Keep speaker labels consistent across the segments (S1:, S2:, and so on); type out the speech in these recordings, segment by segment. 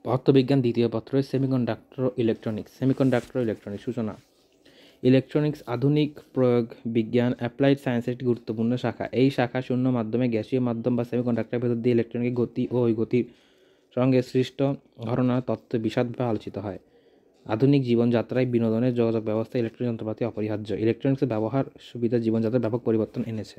S1: পদার্থবিজ্ঞান দ্বিতীয় পত্রের সেমিকন্ডাক্টর ইলেকট্রনিক্স। সূচনা। ইলেকট্রনিক্স আধুনিক প্রয়োগ বিজ্ঞান অ্যাপ্লাইড সায়েন্সের একটি গুরুত্বপূর্ণ শাখা। এই শাখা শূন্য মাধ্যমে, গ্যাসীয় মাধ্যম বা সেমিকন্ডাক্টরের ভেতর দিয়ে ইলেকট্রনিক গতি ও ওই গতির সঙ্গে সৃষ্ট ঘটনা তত্ত্ব বিশদভাবে আলোচিত হয়। আধুনিক জীবনযাত্রায় বিনোদনের যোগাযোগ ব্যবস্থা ইলেকট্রনিক যন্ত্রপাতি অপরিহার্য। ইলেকট্রনিক্সের ব্যবহার সুবিধা জীবনযাত্রায় ব্যাপক পরিবর্তন এনেছে।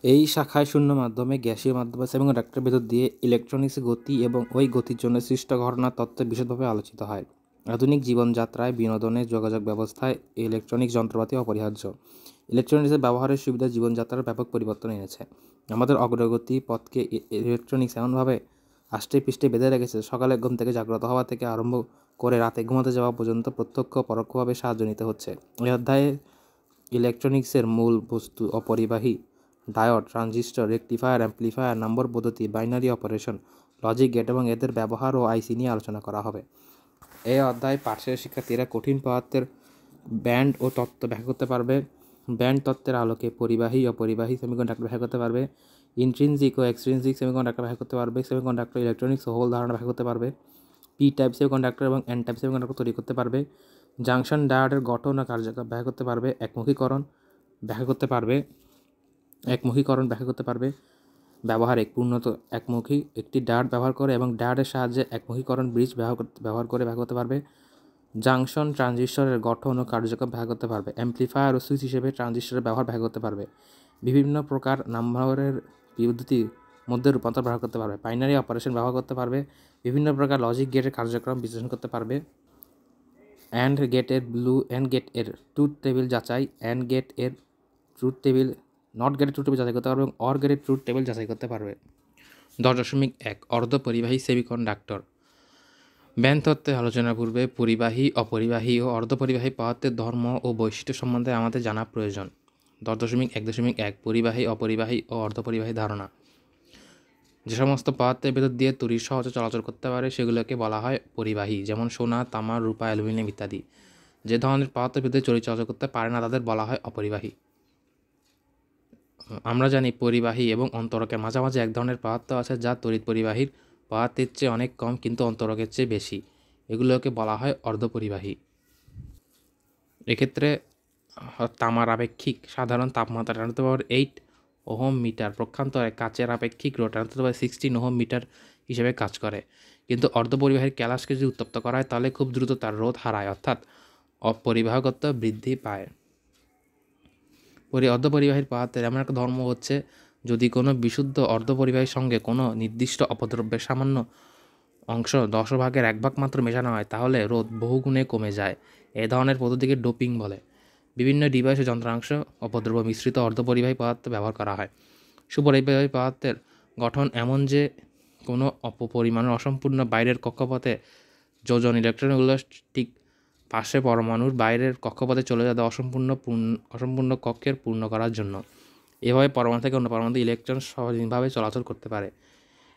S1: এই শাখায় শূন্য মাধ্যমে, গ্যাসীয় মাধ্যম বা সেমিকন্ডাক্টরের ভেতর দিয়ে ইলেকট্রনিক্সের গতি এবং ওই গতির জন্য সৃষ্ট ঘটনা তত্ত্ব বিশদভাবে আলোচিত হয়। আধুনিক জীবনযাত্রায় বিনোদনের যোগাযোগ ব্যবস্থায় ইলেকট্রনিক যন্ত্রপাতি অপরিহার্য। ইলেকট্রনিক্সের ব্যবহারের সুবিধা জীবনযাত্রার ব্যাপক পরিবর্তন এনেছে। আমাদের অগ্রগতি পথকে ইলেকট্রনিক্স এমনভাবে আষ্টে পৃষ্ঠে বেঁধে রেখেছে, সকালে ঘুম থেকে জাগ্রত হওয়া থেকে আরম্ভ করে রাতে ঘুমাতে যাওয়া পর্যন্ত প্রত্যক্ষ পরোক্ষভাবে সাহায্য নিতে হচ্ছে। এই অধ্যায়ে ইলেকট্রনিক্সের মূল বস্তু, অপরিবাহী, ডায়োড, ট্রানজিস্টর, রেকটিফায়ার, অ্যাম্প্লিফায়ার, নম্বর পদ্ধতি, বাইনারি অপারেশন, লজিক গেট এবং এদের ব্যবহার ও আইসি নিয়ে আলোচনা করা হবে। এই অধ্যায়ে পাঠশেষের শিক্ষার্থীরা কঠিন পদার্থের ব্যান্ড ও তত্ত্ব ব্যাখ্যা করতে পারবে। ব্যান্ড তত্ত্বের আলোকে পরিবাহী অপরিবাহী সেমিকন্ডাক্টর ব্যাখ্যা করতে পারবে। ইন্ট্রিনজিক ও এক্সট্রিনজিক সেমিকন্ডাক্টর ব্যাখ্যা করতে পারবে। সেমিকন্ডাক্টর ইলেকট্রনিক্স ও হোল ধারণা ব্যাখ্যা করতে পারবে। পি টাইপ সেমিকন্ডাক্টর এবং এন টাইপ সেমিকন্ডাক্টর তৈরি করতে পারবে। জাংশন ডায়োডের গঠন ও কার্যকর ব্যাখ্যা করতে পারবে। একমুখীকরণ ব্যাখ্যা করতে পারবে। ব্যবহার উন্নত একমুখী একটি ডায়োড ব্যবহার করে এবং ডায়োডের সাহায্যে একমুখীকরণ ব্রিজ ব্যবহার করে ব্যাখ্যা করতে পারবে। জাংশন ট্রানজিস্টরের গঠন ও কার্যকর ব্যাখ্যা করতে পারবে। অ্যাম্প্লিফায়ার ও সুইচ হিসেবে ট্রানজিস্টরের ব্যবহার ব্যাখ্যা করতে পারবে। বিভিন্ন প্রকার নাম্বারের বিদ্যুতির মধ্যে রূপান্তর ব্যবহার করতে পারবে। বাইনারি অপারেশন ব্যবহার করতে পারবে। বিভিন্ন প্রকার লজিক গেটের কার্যক্রম বিশ্লেষণ করতে পারবে। অ্যান্ড গেট এর ট্রুথ টেবিল যাচাই, নট গেটের ট্রুথ টেবিল যাচাই করতে পারবে এবং অর গেটের ট্রুথ টেবিল যাচাই করতে পারবে। 10.1 অর্ধপরিবাহী সেমিকন্ডাক্টর। ব্যান্ড তত্ত্বের আলোচনার পূর্বে পরিবাহী, অপরিবাহী ও অর্ধপরিবাহী পদার্থের ধর্ম ও বৈশিষ্ট্য সম্বন্ধে আমাদের জানা প্রয়োজন। 10.1.1 পরিবাহী, অপরিবাহী ও অর্ধপরিবাহী ধারণা। যে সমস্ত পদার্থের ভেতর দিয়ে তড়িৎ সহজে চলাচল করতে পারে সেগুলোকে বলা হয় পরিবাহী, যেমন সোনা, তামা, রূপা, অ্যালুমিনিয়াম ইত্যাদি। যে ধরনের পদার্থের ভেতরে তড়িৎ চলাচল করতে পারে না তাদের বলা হয় অপরিবাহী। আমরা জানি পরিবাহী এবং অন্তরকের মাঝামাঝি এক ধরনের পদার্থ আছে যা তড়িৎ পরিবাহীর পদার্থের চেয়ে অনেক কম কিন্তু অন্তরকের চেয়ে বেশি। এগুলোকে বলা হয় অর্ধপরিবাহী। এক্ষেত্রে তামার আপেক্ষিক সাধারণ তাপমাত্রা 10⁸ ওহম মিটার, পক্ষান্তরে কাচের আপেক্ষিক রো 10⁻16 ওহম মিটার হিসেবে কাজ করে। কিন্তু অর্ধপরিবাহীর ক্যালাসকে যদি উত্তপ্ত করা হয় তাহলে খুব দ্রুত তার রোধ হারায়, অর্থাৎ অপরিবাহকত্ব বৃদ্ধি পায়। অর্ধপরিবাহীর পদার্থের এমন একটা ধর্ম হচ্ছে, যদি কোনো বিশুদ্ধ অর্ধপরিবাহীর সঙ্গে কোনো নির্দিষ্ট অপদ্রব্যের সামান্য অংশ 1/10 মাত্র মেশানো হয় তাহলে রোধ বহুগুণে কমে যায়। এ ধরনের পদ্ধতিকে ডোপিং বলে। বিভিন্ন ডিভাইস ও যন্ত্রাংশ অপদ্রব্য মিশ্রিত অর্ধপরিবাহী পদার্থ ব্যবহার করা হয়। সুপরিবাহী পদার্থের গঠন এমন যে কোনো অপপরিমাণের অসম্পূর্ণ বাইরের কক্ষপথে যোজন ইলেকট্রনগুলো ঠিক পাশে পরমাণুর বাইরের কক্ষপথে চলে যাবে অসম্পূর্ণ কক্ষের পূর্ণ করার জন্য। এভাবে পরমাণু থেকে অন্য পরমাণুতে ইলেকট্রন স্বাধীনভাবে চলাচল করতে পারে।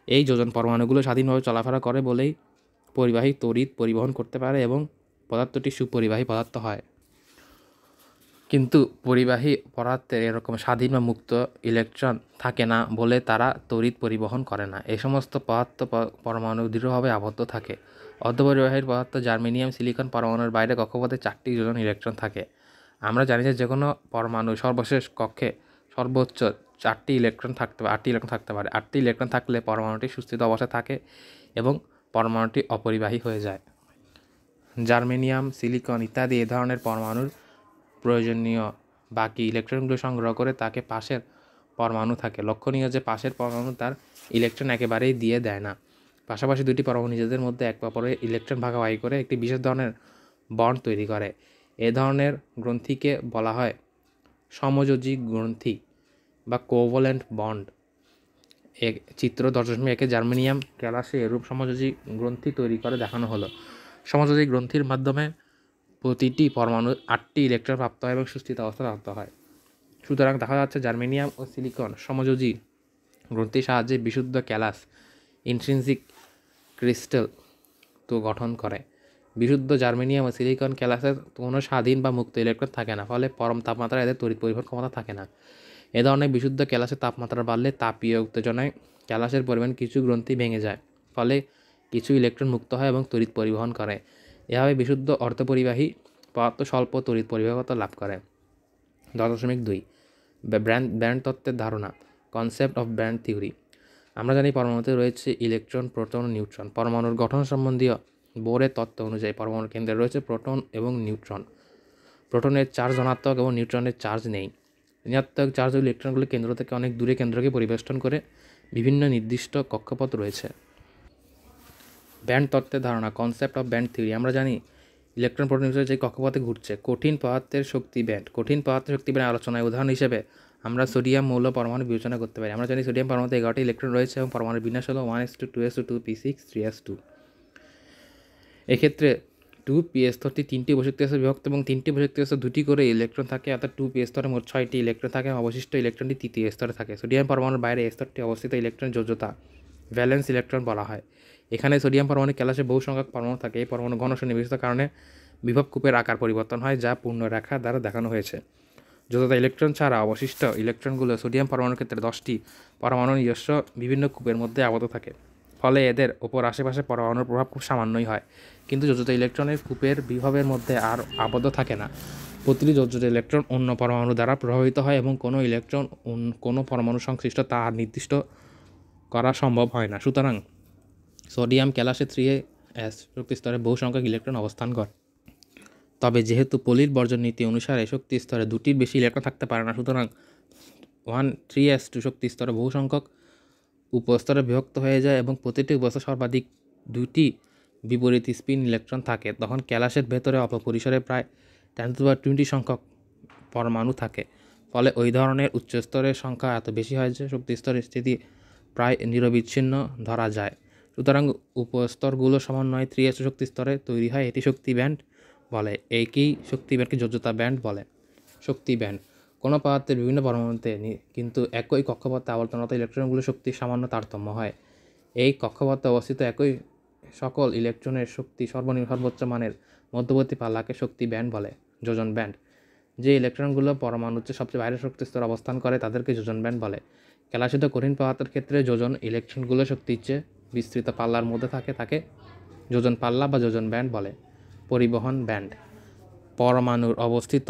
S1: এই যোজন পরমাণুগুলো স্বাধীনভাবে চলাফেরা করে বলেই পরিবাহী তড়িৎ পরিবহন করতে পারে এবং পদার্থটি সুপরিবাহী পদার্থ হয়। কিন্তু পরিবাহী পদার্থের এরকম স্বাধীন বা মুক্ত ইলেকট্রন থাকে না বলে তারা তড়িৎ পরিবহন করে না। এই সমস্ত পদার্থ পরমাণু দৃঢ়ভাবে আবদ্ধ থাকে। অর্ধপরিবাহীর পদার্থ জার্মেনিয়াম, সিলিকন পরমাণুর বাইরে কক্ষপথে 4টি যোজন ইলেকট্রন থাকে। আমরা জানি যে কোনো পরমাণু সর্বশেষ কক্ষে সর্বোচ্চ 8টি ইলেকট্রন থাকতে পারে। 8টি ইলেকট্রন থাকলে পরমাণুটি সুস্থিত অবস্থায় থাকে এবং পরমাণুটি অপরিবাহী হয়ে যায়। জার্মেনিয়াম, সিলিকন ইত্যাদি এ ধরনের পরমাণুর প্রয়োজনীয় বাকি ইলেকট্রনগুলো সংগ্রহ করে তাকে পাশের পরমাণু থাকে। লক্ষণীয় যে পাশের পরমাণু তার ইলেকট্রন একেবারেই দিয়ে দেয় না। পাশাপাশি দুটি পরমাণু নিজেদের মধ্যে এক অপরের ইলেকট্রন ভাগাভাগি করে একটি বিশেষ ধরনের বন্ড তৈরি করে। এ ধরনের গ্রন্থিকে বলা হয় সমযোজী গ্রন্থি বা কোভ্যালেন্ট বন্ড। চিত্র 10.1 জার্মেনিয়াম ক্যালাসে এরূপ সমযোজী গ্রন্থি তৈরি করে দেখানো হলো। সমযোজী গ্রন্থির মাধ্যমে প্রতিটি পরমাণু 8টি ইলেকট্রন প্রাপ্ত হয় এবং সুস্থিত অবস্থা প্রাপ্ত হয়। সুতরাং দেখা যাচ্ছে জার্মেনিয়াম ও সিলিকন সমযোজী গ্রন্থির সাহায্যে বিশুদ্ধ ক্যালাস ইন্ট্রিনসিক ক্রিস্টাল তো গঠন করে। বিশুদ্ধ জার্মেনিয়াম ও সিলিকন ক্যালাসের কোনো স্বাধীন বা মুক্ত ইলেকট্রন থাকে না, ফলে পরম তাপমাত্রায় এদের তড়িৎ পরিবহন ক্ষমতা থাকে না। এ ধরনের বিশুদ্ধ ক্যালাসের তাপমাত্রা বাড়লে তাপীয় উত্তেজনায় ক্যালাসের পরিমাণ কিছু গ্রন্থি ভেঙে যায়, ফলে কিছু ইলেকট্রন মুক্ত হয় এবং তড়িৎ পরিবহন করে। এভাবে বিশুদ্ধ অর্ধপরিবাহী পদার্থ স্বল্প তড়িৎ পরিবাহকতা লাভ করে। 10.2 ব্যান্ড তত্ত্বের ধারণা, কনসেপ্ট অফ ব্যান্ড থিওরি। আমরা জানি পরমাণুতে রয়েছে ইলেকট্রন, প্রোটন ও নিউট্রন। পরমাণুর গঠন সম্বন্ধীয় বোরের তত্ত্ব অনুযায়ী পরমাণুর কেন্দ্রে রয়েছে প্রোটন এবং নিউট্রন। প্রোটনের চার্জ ধনাত্মক এবং নিউট্রনের চার্জ নেই। ঋণাত্মক চার্জ ইলেকট্রনগুলি কেন্দ্র থেকে অনেক দূরে কেন্দ্রকে পরিবেষ্টন করে বিভিন্ন নির্দিষ্ট কক্ষপথ রয়েছে। ব্যান্ড তত্ত্বের ধারণা, কনসেপ্ট অফ ব্যান্ড থিওরি। আমরা জানি ইলেকট্রন প্রোটন নিউট্রন যে কক্ষপথে ঘুরছে। কঠিন পদার্থের শক্তি ব্যান্ড। কঠিন পদার্থের শক্তি ব্যান্ড আলোচনায় উদাহরণ হিসেবে আমরা সোডিয়াম মৌল পরমাণু বিবেচনা করতে পারি। আমরা জানি সোডিয়াম পরমাণুতে 11টি ইলেকট্রন রয়েছে এবং পরমাণুর বিন্যাস হলো 1s2 2s2 2p6 3s2। এক্ষেত্রে 2p স্তরটি 3টি উপশক্তি স্তরে বিভক্ত এবং 3টি উপশক্তি স্তরে 2টি করে ইলেকট্রন থাকে, অর্থাৎ 2p স্তরে মোট 6টি ইলেকট্রন থাকে এবং অবশিষ্ট ইলেকট্রনটি তৃতীয় স্তরে থাকে। সোডিয়াম পরমাণুর বাইরে এই স্তরটি অবস্থিত ইলেকট্রন যোজ্যতা ভ্যালেন্স ইলেকট্রন বলা হয়। এখানে সোডিয়াম পরমাণু ক্যালাসে বহু সংখ্যক পরমাণু থাকে। এই পরমাণু ঘনত্ব নির্বিশেষতার কারণে বিভব কূপের আকার পরিবর্তন হয়, যা পূর্ণ রেখা দ্বারা দেখানো হয়েছে। যোজ্যতা ইলেকট্রন ছাড়া অবশিষ্ট ইলেকট্রনগুলো সোডিয়াম পরমাণুর ক্ষেত্রে 10টি পরমাণু নিজস্ব বিভিন্ন কূপের মধ্যে আবদ্ধ থাকে। ফলে এদের ওপর আশেপাশে পরমাণুর প্রভাব খুব সামান্যই হয়, কিন্তু যোজ্যতা ইলেকট্রনের কূপের বিভবের মধ্যে আর আবদ্ধ থাকে না। প্রতিটি যোজ্যতা ইলেকট্রন অন্য পরমাণু দ্বারা প্রভাবিত হয় এবং কোনো ইলেকট্রন কোনো পরমাণু সংশ্লিষ্ট তা আর নির্দিষ্ট করা সম্ভব হয় না। সুতরাং সোডিয়াম ক্যালাসে 3s শক্তি স্তরে বহু সংখ্যক ইলেকট্রন অবস্থান করে। তবে যেহেতু পলির বর্জন নীতি অনুসারে শক্তি স্তরে 2টির বেশি ইলেকট্রন থাকতে পারে না, সুতরাং 3s2 শক্তি স্তরে বহু সংখ্যক উপস্তরে বিভক্ত হয়ে যায় এবং প্রতিটি উপস্তর সর্বাধিক 2টি বিপরীত স্পিন ইলেকট্রন থাকে। তখন ক্যালাসের ভেতরে অপপরিসরে প্রায় 10⁻20 সংখ্যক পরমাণু থাকে। ফলে ওই ধরনের উচ্চ স্তরের সংখ্যা এত বেশি হয় যে শক্তি স্তরের স্থিতি প্রায় নিরবিচ্ছিন্ন ধরা যায়। সুতরাং উপস্তরগুলো সমন্বয়ে 3s শক্তি স্তরে তৈরি হয়, এটি শক্তি ব্যান্ড বলে। একই শক্তি ব্যান্ডকে যোজ্যতা ব্যান্ড বলে। শক্তি ব্যান্ড কোনো পদার্থের বিভিন্ন পরমাণুতে কিন্তু একই কক্ষপথে আবর্তনরত ইলেকট্রনগুলোর শক্তির সামান্য তারতম্য হয়। এই কক্ষপথে অবস্থিত একই সকল ইলেকট্রনের শক্তি সর্বনিম্ন সর্বোচ্চ মানের মধ্যবর্তী পাল্লাকে শক্তি ব্যান্ড বলে। যোজন ব্যান্ড, যে ইলেকট্রনগুলো পরমাণুর চেয়ে সবচেয়ে বাইরের শক্তি স্তরে অবস্থান করে তাদেরকে যোজন ব্যান্ড বলে। ক্যালাসিত কঠিন পদার্থের ক্ষেত্রে যোজন ইলেকট্রনগুলো শক্তির চেয়ে বিস্তৃত পাল্লার মধ্যে থাকে যোজন পাল্লা বা যোজন ব্যান্ড বলে। পরিবহন ব্যান্ড, পরমাণুর অবস্থিত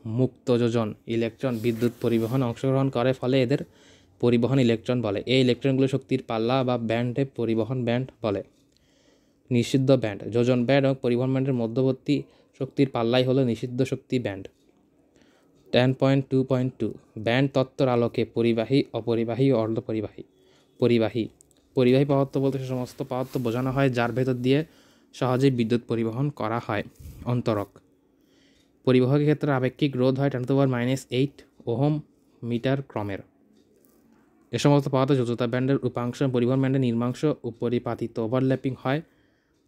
S1: মুক্ত যোজন ইলেকট্রন বিদ্যুৎ পরিবহনে অংশগ্রহণ করে, ফলে এদের পরিবহন ইলেকট্রন বলে। এই ইলেকট্রনগুলো শক্তির পাল্লা বা ব্যান্ডে পরিবহন ব্যান্ড বলে। নিষিদ্ধ ব্যান্ড, যোজন ব্যান্ড এবং পরিবহন ব্যান্ডের মধ্যবর্তী শক্তির পাল্লাই হলো নিষিদ্ধ শক্তি ব্যান্ড। 10.2.2 ব্যান্ড তত্ত্বর আলোকে পরিবাহী, অপরিবাহী ও অর্ধপরিবাহী। পরিবাহী পদার্থ বলতে সে সমস্ত পদার্থ বোঝানো হয় যার ভেতর দিয়ে সহজেই বিদ্যুৎ পরিবহন করা হয়। অন্তরক পরিবাহকের ক্ষেত্রে আপেক্ষিক রোধ হয় 10⁻8 ওহম মিটার ক্রমের। এ সমস্ত পদার্থ যোজ্যতা ব্যান্ডের উপাংশ পরিবহন ব্যান্ডের নিম্নাংশ উপরিপাতিত ওভারল্যাপিং হয়,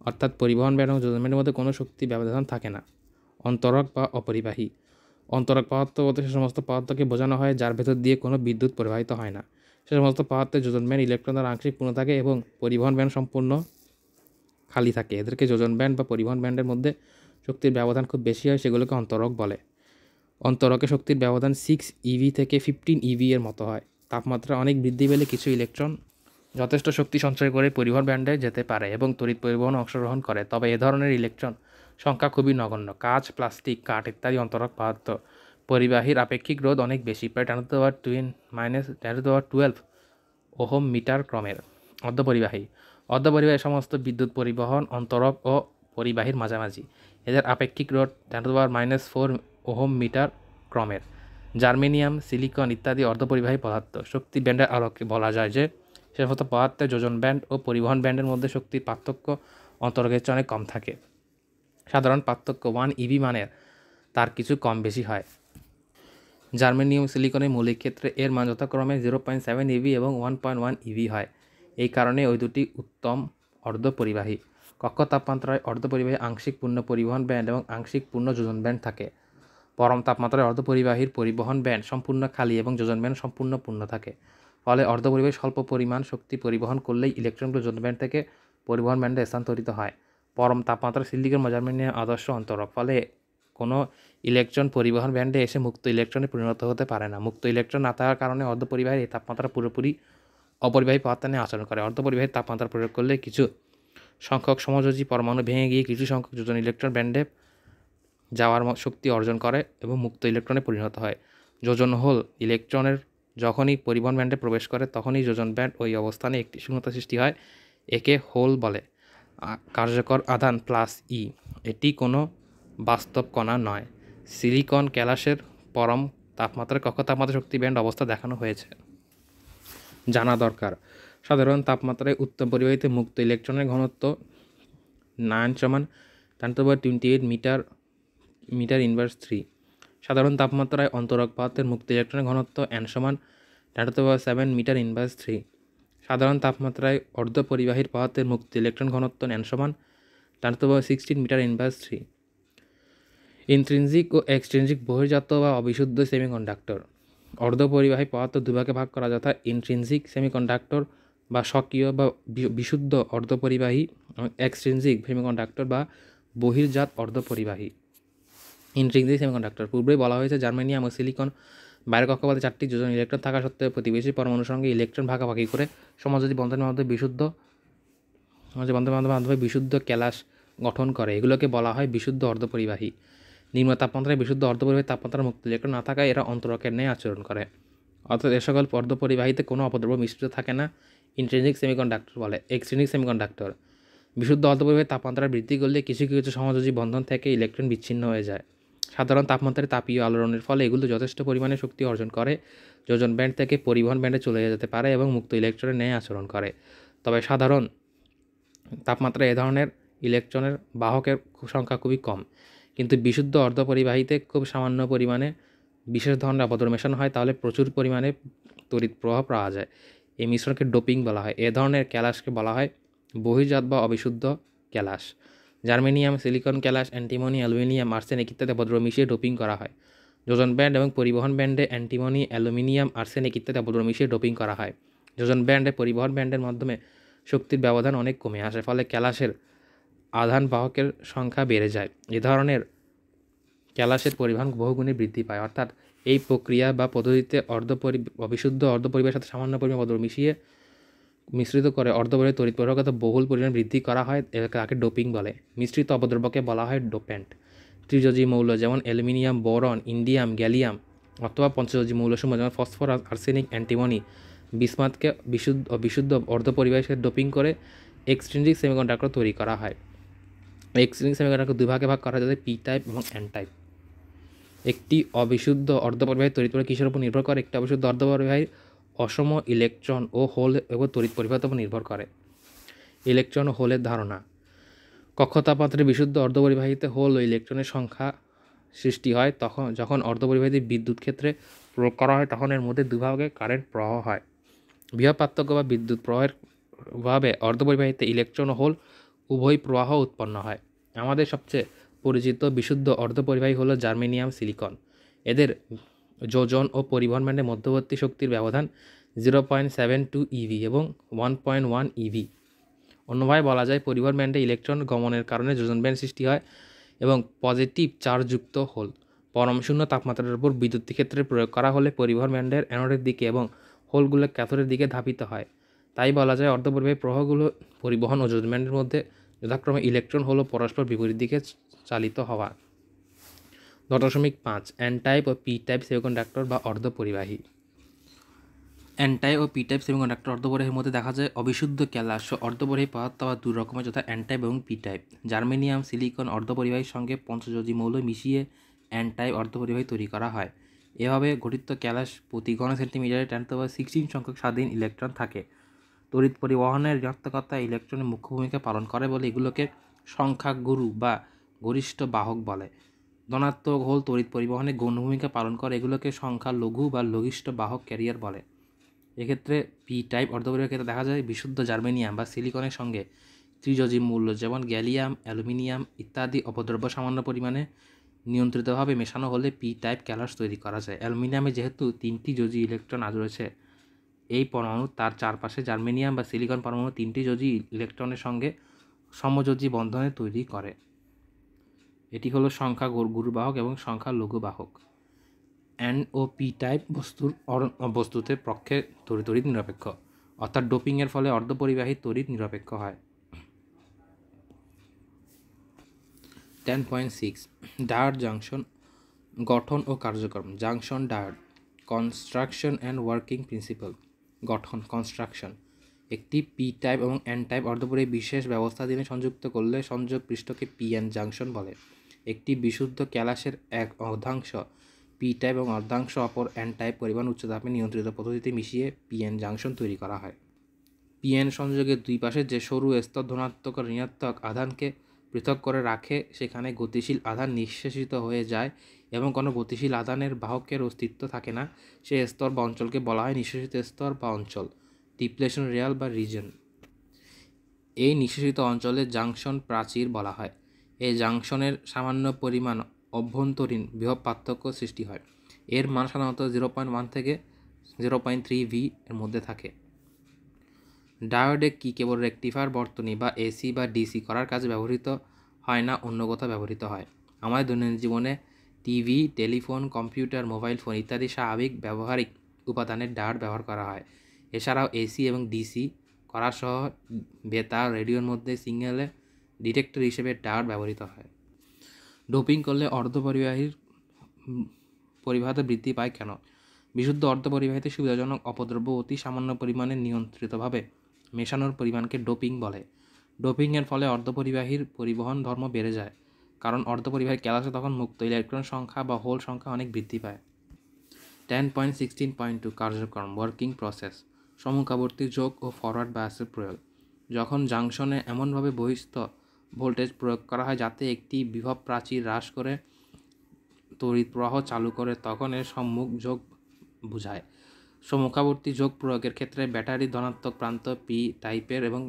S1: অর্থাৎ পরিবহন ব্যান্ড এবং যোজন ব্যান্ডের মধ্যে কোনো শক্তি ব্যবধান থাকে না। অন্তরক বা অপরিবাহী পদার্থ বলতে সে সমস্ত পদার্থকে বোঝানো হয় যার ভেতর দিয়ে কোনো বিদ্যুৎ প্রবাহিত হয় না। সে সমস্ত পদার্থে যোজন ব্যান্ড ইলেকট্রন দ্বারা আংশিক পূর্ণ থাকে এবং পরিবহন ব্যান্ড সম্পূর্ণ খালি থাকে। এদেরকে যোজন ব্যান্ড বা পরিবহন ব্যান্ডের মধ্যে শক্তির ব্যবধান খুব বেশি হয়, সেগুলোকে অন্তরক বলে। অন্তরকে শক্তির ব্যবধান 6 eV থেকে 15 eV এর মতো হয়। তাপমাত্রা অনেক বৃদ্ধি পেলে কিছু ইলেকট্রন যথেষ্ট শক্তি সঞ্চয় করে পরিবহন ব্যান্ডে যেতে পারে এবং তড়িৎ পরিবহনে অংশগ্রহণ করে, তবে এ ধরনের ইলেকট্রন সংখ্যা খুবই নগণ্য। কাঁচ, প্লাস্টিক, কাঠ ইত্যাদি অন্তরক পদার্থ। পরিবাহীর আপেক্ষিক রোধ অনেক বেশি, প্রায় 10⁻12 ওহম মিটার ক্রমের। অর্ধপরিবাহী সমস্ত বিদ্যুৎ পরিবহন অন্তরক ও পরিবাহীর মাঝামাঝি। এদের আপেক্ষিক রোধ 10⁻4 ওহম মিটার ক্রমের। জার্মেনিয়াম, সিলিকন ইত্যাদি অর্ধপরিবাহী পদার্থ। শক্তি ব্যান্ডের আলোকে বলা যায় যে সে সমস্ত পদার্থের যোজন ব্যান্ড ও পরিবহন ব্যান্ডের মধ্যে শক্তির পার্থক্য অন্তরকের চেয়ে অনেক কম থাকে। সাধারণ পার্থক্য 1 eV মানের তার কিছু কম বেশি হয়। জার্মেনিয়াম, সিলিকনের মৌলিক ক্ষেত্রে এর মান যথাক্রমে 0.7 eV এবং 1.1 eV হয়। এই কারণে ওই দুটি উত্তম অর্ধপরিবাহী। কক্ষ তাপমাত্রায় অর্ধপরিবাহী আংশিক পূর্ণ পরিবহন ব্যান্ড এবং আংশিক পূর্ণ যোজন ব্যান্ড থাকে। পরম তাপমাত্রায় অর্ধপরিবাহীর পরিবহন ব্যান্ড সম্পূর্ণ খালি এবং যোজন ব্যান্ড সম্পূর্ণ পূর্ণ থাকে। ফলে অর্ধপরিবাহী স্বল্প পরিমাণ শক্তি পরিবহন করলেই ইলেকট্রনগুলো যোজন ব্যান্ড থেকে পরিবহন ব্যান্ডে স্থানান্তরিত হয়। পরম তাপমাত্রায় সিলিকন বা জার্মেনিয়াম আদর্শ অন্তরক, ফলে কোনো ইলেকট্রন পরিবহন ব্যান্ডে এসে মুক্ত ইলেকট্রনে পরিণত হতে পারে না। মুক্ত ইলেকট্রন না থাকার কারণে অর্ধপরিবাহীর এই তাপমাত্রা পুরোপুরি অপরিবাহী পদার্থ নিয়ে আচরণ করে। অর্ধপরিবাহীর তাপমাত্রা প্রয়োগ করলে কিছু সংখ্যক সমযোজী পরমাণু ভেঙে গিয়ে কিছু সংখ্যক যোজন ইলেকট্রন ব্যান্ডে যাওয়ার শক্তি অর্জন করে এবং মুক্ত ইলেকট্রনে পরিণত হয়। যোজন হোল ইলেকট্রনের যখনই পরিবহন ব্যান্ডে প্রবেশ করে তখনই যোজন ব্যান্ড ওই অবস্থানে একটি শূন্যতা সৃষ্টি হয়, একে হোল বলে। কার্যকর আধান +E, এটি কোনো বাস্তব কণা নয়। সিলিকন ক্যালাসের পরম তাপমাত্রায় কক্ষ তাপমাত্রা শক্তি ব্যান্ড অবস্থা দেখানো হয়েছে। জানা দরকার, সাধারণ তাপমাত্রায় উত্তম পরিবাহিতে মুক্ত ইলেকট্রনের ঘনত্ব 9 × 10⁻28 মিটার ইনভার্স 3। সাধারণ তাপমাত্রায় অন্তরক পদার্থের মুক্ত ইলেকট্রনের ঘনত্ব n = 10⁻7 মিটার ইনভার্স 3। সাধারণ তাপমাত্রায় অর্ধপরিবাহীর পদার্থের মুক্ত ইলেকট্রন ঘনত্ব n = 10⁻16 মিটার ইনভার্স 3। ইন্ট্রিনজিক ও এক্সট্রিনজিক বহির্জাত বা অবিশুদ্ধ সেমিকন্ডাক্টর। অর্ধপরিবাহী পদার্থ দুভাগে ভাগ করা, যথা ইন্ট্রিনজিক সেমিকন্ডাক্টর বা স্বকীয় বা বিশুদ্ধ অর্ধপরিবাহী এবং এক্সট্রিনজিক সেমিকন্ডাক্টর বা বহির্জাত অর্ধপরিবাহী। ইন্ট্রিনজিক সেমিকন্ডাক্টর পূর্বেই বলা হয়েছে, জার্মেনিয়াম ও সিলিকন বাইরের কক্ষপথে 4টি যোজন ইলেকট্রন থাকা সত্ত্বেও প্রতিবেশী পরমাণুর সঙ্গে ইলেকট্রন ভাগাভাগি করে সমযোজী বন্ধনের মাধ্যমে বিশুদ্ধ ক্যালাস গঠন করে। এগুলোকে বলা হয় বিশুদ্ধ অর্ধপরিবাহী। নিম্ন তাপমাত্রায় বিশুদ্ধ অর্ধপরিবাহী তাপমাত্রার মুক্ত ইলেকট্রন না থাকায় এরা অন্তরকের ন্যায় আচরণ করে, অর্থাৎ এ সকল অর্ধপরিবাহীতে কোনো অপদ্রব্য মিশ্রিত থাকে না। ইন্ট্রিনজিক সেমিকন্ডাক্টর বলে। এক্সট্রিনজিক সেমিকন্ডাক্টর বিশুদ্ধ অর্ধপরিবাহী তাপমাত্রা বৃদ্ধি করলে কিছু কিছু সমযোজী বন্ধন থেকে ইলেকট্রন বিচ্ছিন্ন হয়ে যায়। সাধারণ তাপমাত্রায় তাপীয় আলোড়নের ফলে এগুলো যথেষ্ট পরিমাণে শক্তি অর্জন করে, যোজন ব্যান্ড থেকে পরিবহন ব্যান্ডে চলে যেতে পারে এবং মুক্ত ইলেকট্রনের ন্যায় আচরণ করে। তবে সাধারণ তাপমাত্রায় এ ধরনের ইলেকট্রনের বাহকের সংখ্যা খুবই কম, কিন্তু বিশুদ্ধ অর্ধপরিবাহীতে খুব সামান্য পরিমাণে বিশেষ ধরনের অপদ্রব্য মেশানো হয়, তাহলে প্রচুর পরিমাণে তড়িৎ প্রবাহ পাওয়া যায়। এই মিশ্রণকে ডোপিং বলা হয়। এ ধরনের ক্যালাসকে বলা হয় বহির্জাত বা অবিশুদ্ধ ক্যালাস। জার্মেনিয়াম, সিলিকন ক্যালাস, অ্যান্টিমনি, অ্যালুমিনিয়াম, আর্সেনিক ইত্যাদি অপদ্রব্য মিশিয়ে ডোপিং করা হয়। যোজন ব্যান্ড এবং পরিবহন ব্যান্ডে অ্যান্টিমনি, অ্যালুমিনিয়াম, আর্সেনিক ইত্যাদি অপদ্রব্য মিশিয়ে ডোপিং করা হয়। যোজন ব্যান্ডে পরিবহন ব্যান্ডের মাধ্যমে শক্তির ব্যবধান অনেক কমে আসে, ফলে ক্যালাসের আধান বাহকের সংখ্যা বেড়ে যায়। এ ধরনের ক্যালাসের পরিমাণ বহুগুণে বৃদ্ধি পায়, অর্থাৎ এই প্রক্রিয়া বা পদ্ধতিতে অবিশুদ্ধ অর্ধপরিবাহের সাথে সামান্য পরিমাণ অপদ্রব্য মিশ্রিত করে অর্ধপরিবাহী তড়িৎ প্রবাহগত বহুল পরিমাণ বৃদ্ধি করা হয়, তাকে ডোপিং বলে। মিশ্রিত অপদ্রব্যকে বলা হয় ডোপ্যান্ট। ত্রিযোজী মৌল যেমন অ্যালুমিনিয়াম, বোরন, ইন্ডিয়াম, গ্যালিয়াম অথবা পঞ্চযোজী মৌলসমূহ যেমন ফসফরাস, আর্সেনিক, অ্যান্টিমনি, বিসমাথকে বিশুদ্ধ অর্ধপরিবাহীর সাথে ডোপিং করে এক্সট্রিনজিক সেমিকন্ডাক্টর তৈরি করা হয়। এক্সট্রিনজিক সেমিকন্ডাক্টর দুই ভাগে ভাগ করা হয়, যাতে পি টাইপ এবং এন টাইপ। একটি অবিশুদ্ধ অর্ধপরিবাহী তড়িৎ প্রবাহ কিসের উপর নির্ভর করে? একটি অবিশুদ্ধ অর্ধপরিবাহীর অসম ইলেকট্রন ও হোল এবং তড়িৎ পরিবাহের উপর নির্ভর করে। ইলেকট্রন ও হোলের ধারণা। কক্ষ তাপমাত্রায় বিশুদ্ধ অর্ধপরিবাহীতে হোল ও ইলেকট্রনের সংখ্যা সৃষ্টি হয় যখন অর্ধপরিবাহীতে বিদ্যুৎ ক্ষেত্রে প্রয়োগ করা হয়, তখন এর মধ্যে দুভাগে কারেন্ট প্রবাহ হয়। বৃহৎ পার্থক্য বা বিদ্যুৎ প্রবাহের প্রভাবে অর্ধপরিবাহীতে ইলেকট্রন ও হোল উভয় প্রবাহ উৎপন্ন হয়। আমাদের সবচেয়ে পরিচিত বিশুদ্ধ অর্ধপরিবাহী হলো জার্মেনিয়াম, সিলিকন। এদের যোজন ও পরিবহন ব্যান্ডের মধ্যবর্তী শক্তির ব্যবধান 0.72 EV এবং 1.1 EV। অন্যভাবে বলা যায়, পরিবহন ব্যান্ডে ইলেকট্রন গমনের কারণে যোজন ব্যান্ড সৃষ্টি হয় এবং পজিটিভ চার্জযুক্ত হোল পরম শূন্য তাপমাত্রার উপর বিদ্যুৎ ক্ষেত্রে প্রয়োগ করা হলে পরিবহন ব্যান্ডের অ্যানোডের দিকে এবং হোলগুলো ক্যাথোডের দিকে ধাবিত হয়। তাই বলা যায়, অর্ধপরিবাহী প্রবাহগুলো পরিবহন ও যোজন ব্যান্ডের মধ্যে যথাক্রমে ইলেকট্রন হলো পরস্পর বিপরীত দিকে চালিত হওয়া। 10.5 এন টাইপ ও পি টাইপ সেমিকন্ডাক্টর বা অর্ধপরিবাহী। এন টাইপ ও পি টাইপ সেমিকন্ডাক্টর অর্ধপরিবাহীর মধ্যে দেখা যায় অবিশুদ্ধ ক্যালাস ও অর্ধপরিবাহী পদার্থ আবার দুই রকমের, যথা এন টাইপ এবং পি টাইপ। জার্মেনিয়াম, সিলিকন অর্ধপরিবাহীর সঙ্গে পঞ্চযোজী মৌল মিশিয়ে এন টাইপ অর্ধপরিবাহী তৈরি করা হয়। এভাবে গঠিত ক্যালাস প্রতি ঘন সেন্টিমিটারে 10⁻16 সংখ্যক স্বাধীন ইলেকট্রন থাকে। তড়িৎ পরিবহনের ঋণাত্মকতা ইলেকট্রনের মুখ্য ভূমিকা পালন করে বলে এগুলোকে সংখ্যাগুরু বা গরিষ্ঠ বাহক বলে। ধনাত্মক হোল তড়িৎ পরিবহনে গৌণ ভূমিকা পালন করে, এগুলোকে সংখ্যালঘু বা লঘিষ্ঠ বাহক ক্যারিয়ার বলে। এক্ষেত্রে পি টাইপ অর্ধপরিবাহীর ক্ষেত্রে দেখা যায় বিশুদ্ধ জার্মেনিয়াম বা সিলিকনের সঙ্গে ত্রিযোজী মৌল যেমন গ্যালিয়াম, অ্যালুমিনিয়াম ইত্যাদি অপদ্রব্য সামান্য পরিমাণে নিয়ন্ত্রিতভাবে মেশানো হলে পি টাইপ ক্যালাস তৈরি করা যায়। অ্যালুমিনিয়ামে যেহেতু 3টি যোজী ইলেকট্রন রয়েছে, এই পরমাণু তার চারপাশে জার্মেনিয়াম বা সিলিকন পরমাণু 3টি যোজী ইলেকট্রনের সঙ্গে সমযোজী বন্ধনে তৈরি করে। এটি হলো সংখ্যা গুরুবাহক এবং সংখ্যা লঘু বাহক। এন ও পি টাইপ বস্তুতে পক্ষে তড়িৎ নিরপেক্ষ, অর্থাৎ ডোপিংয়ের ফলে অর্ধপরিবাহী তড়িৎ নিরপেক্ষ হয়। 10.6 ডায়োড জাংশন গঠন ও কার্যক্রম। Junction diode construction and working principal. গঠন কনস্ট্রাকশন একটি পি টাইপ এবং এন টাইপ অর্ধপরিবাহী বিশেষ ব্যবস্থাধীনে সংযুক্ত করলে সংযোগ পৃষ্ঠকে পিএন জাংশন বলে। একটি বিশুদ্ধ ক্যালাসের এক অর্ধাংশ পি টাইপ এবং অর্ধাংশ অপর এন টাইপ পরিমাণ উচ্চতাপে নিয়ন্ত্রিত পদ্ধতিতে মিশিয়ে পিএন জাংশন তৈরি করা হয়। পিএন সংযোগের দুই পাশে যে সরু স্তর ধনাত্মক ও ঋণাত্মক আধানকে পৃথক করে রাখে সেখানে গতিশীল আধান নিঃশেষিত হয়ে যায় এবং কোনো গতিশীল আধানের বাহকের অস্তিত্ব থাকে না। সেই স্তর বা অঞ্চলকে বলা হয় নিঃশেষিত স্তর বা অঞ্চল, ডিপ্লেশন রিয়াল বা রিজন। এই নিঃশেষিত অঞ্চলে জাংশন প্রাচীর বলা হয়। এই জাংশনের সামান্য পরিমাণ অভ্যন্তরীণ বৃহৎ পার্থক্য সৃষ্টি হয়। এর মান সাধারণত 0.1 থেকে 0.3 ভি এর মধ্যে থাকে। ডায়োডে কি কেবল রেকটিফায়ার বর্তনী বা এসি বা ডিসি করার কাজে ব্যবহৃত হয় না, অন্য কোথাও ব্যবহৃত হয়। আমাদের দৈনন্দিন জীবনে TV, telephone, computer, mobile phone ইত্যাদি স্বাভাবিক ব্যবহারিক উপাদানের ডায়োড ব্যবহার করা হয়। এছাড়াও এসি এবং ডিসি করা সহ বেতার, রেডিওর মধ্যে সিগন্যালে ডিটেক্টর হিসেবে ডায়োড ব্যবহৃত হয়। ডোপিং করলে অর্ধপরিবাহীর পরিবাহিতা বৃদ্ধি পায় কেন? বিশুদ্ধ অর্ধপরিবাহিতে সুবিধাজনক অপদ্রব্য অতি সামান্য পরিমাণে নিয়ন্ত্রিতভাবে মেশানোর পরিমাণকে ডোপিং বলে। ডোপিংয়ের ফলে অর্ধপরিবাহীর পরিবহন ধর্ম বেড়ে যায়, কারণ অর্ধপরিবাহী ক্যালাসে তখন মুক্ত ইলেকট্রন সংখ্যা বা হোল সংখ্যা অনেক বৃদ্ধি পায়। 10.16.2 কার্যক্রম ওয়ার্কিং প্রসেস। সম্মুখাবর্তী যোগ ও ফরওয়ার্ড বায়াসের প্রয়োগ। যখন জাংশনে এমনভাবে বহিস্থ ভোল্টেজ প্রয়োগ করা হয় যাতে একটি বিভব প্রাচীর হ্রাস করে তড়িৎ প্রবাহ চালু করে, তখন এর সম্মুখ যোগ বোঝায়। সম্মুখাবর্তী যোগ প্রয়োগের ক্ষেত্রে ব্যাটারি ধনাত্মক প্রান্ত পি টাইপের এবং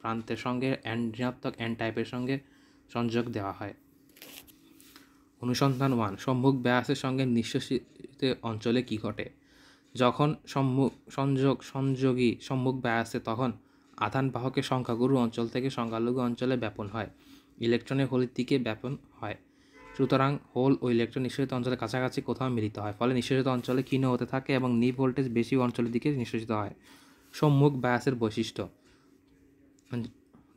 S1: প্রান্তের সঙ্গে ঋণাত্মক এন টাইপের সঙ্গে সংযোগ দেওয়া হয়। অনুসন্ধান 1 সম্মুখ ব্যাসের সঙ্গে নিঃশেষিত অঞ্চলে কি ঘটে? যখন সংযোগী সম্মুখ ব্যাসে, তখন আধান বাহকের সংখ্যাগুরু অঞ্চল থেকে সংখ্যালঘু অঞ্চলে ব্যাপন হয়, ইলেকট্রনের হোলের দিকে ব্যাপন হয়। সুতরাং হোল ও ইলেকট্রন নিঃশেষিত অঞ্চলের কাছাকাছি কোথাও মিলিত হয়, ফলে নিঃশেষিত অঞ্চলে ক্ষীণ হতে থাকে এবং নিভ ভোল্টেজ বেশি অঞ্চলের দিকে নিঃশেষিত হয়। সম্মুখ ব্যাসের বৈশিষ্ট্য।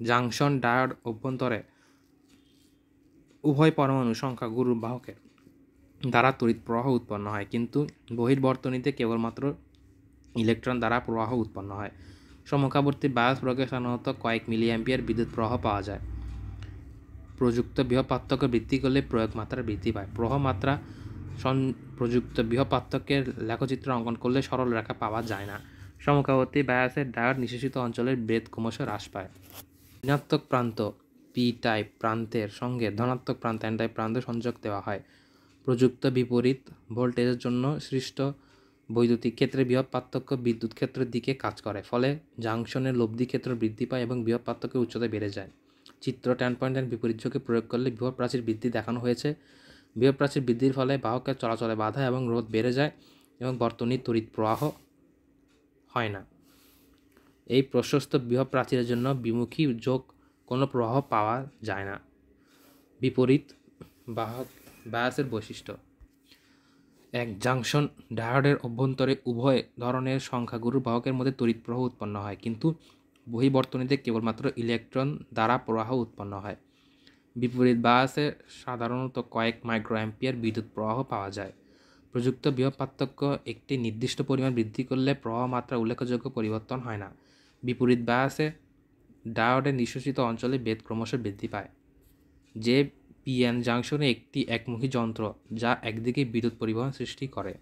S1: জাংশন ডায়োড অভ্যন্তরে উভয় পরমাণু সংখ্যাগুরু বাহকের দ্বারা তড়িৎ প্রবাহ উৎপন্ন হয়, কিন্তু বহির্বর্তনীতে কেবলমাত্র ইলেকট্রন দ্বারা প্রবাহ উৎপন্ন হয়। সম্মুখাবর্তী বায়াস প্রয়োগে সাধারণত কয়েক মিলিঅ্যাম্পিয়ার বিদ্যুৎ প্রবাহ পাওয়া যায়। প্রযুক্ত বৃহৎ পার্থক্য বৃদ্ধি করলে প্রয়োগ মাত্রা বৃদ্ধি পায়। প্রবাহ মাত্রা প্রযুক্ত বৃহৎ পার্থক্যের লেখচিত্র অঙ্কন করলে সরল রেখা পাওয়া যায় না। সম্মুখাবর্তী বায়াসের ডায়োড নিঃশেষিত অঞ্চলের বেধ ক্রমশ হ্রাস পায়। ঋণাত্মক প্রান্ত পি টাইপ প্রান্তের সঙ্গে ধনাত্মক প্রান্ত এন টাইপ প্রান্তে সংযোগ দেওয়া হয়। প্রযুক্ত বিপরীত ভোল্টেজের জন্য সৃষ্ট বৈদ্যুতিক ক্ষেত্রে বৃহৎ পার্থক্য বিদ্যুৎ ক্ষেত্রের দিকে কাজ করে, ফলে জাংশনের লব্ধি ক্ষেত্র বৃদ্ধি পায় এবং বৃহৎ পার্থক্যের উচ্চতা বেড়ে যায়। চিত্র 10.10 বিপরীত ঝোঁকে প্রয়োগ করলে বৃহৎ প্রাচীর বৃদ্ধি দেখানো হয়েছে। বৃহৎ প্রাচীর বৃদ্ধির ফলে বাহকের চলাচলে বাধা এবং রোধ বেড়ে যায় এবং বর্তনীর তড়িৎ প্রবাহ হয় না। এই প্রশস্ত বৃহৎ প্রাচীরের জন্য বিমুখী যোগ কোনো প্রবাহ পাওয়া যায় না। বিপরীত বায়াসের বৈশিষ্ট্য। এক জাংশন ডায়োডের অভ্যন্তরে উভয় ধরনের সংখ্যাগুরু বাহকের মধ্যে তড়িৎ প্রবাহ উৎপন্ন হয়, কিন্তু বহির্বর্তনীতে কেবলমাত্র ইলেকট্রন দ্বারা প্রবাহ উৎপন্ন হয়। বিপরীত বায়াসে সাধারণত কয়েক মাইক্রোঅ্যাম্পিয়ার বিদ্যুৎ প্রবাহ পাওয়া যায়। প্রযুক্ত বৃহৎ পার্থক্য একটি নির্দিষ্ট পরিমাণ বৃদ্ধি করলে প্রবাহ মাত্রা উল্লেখযোগ্য পরিবর্তন হয় না। বিপরীত বায়াসে ডায়োডের নিঃশেষিত অঞ্চলে বেধ ক্রমশ বৃদ্ধি পায়। যে পিএন জাংশনে একটি একমুখী যন্ত্র যা একদিকে বিদ্যুৎ পরিবহন সৃষ্টি করে।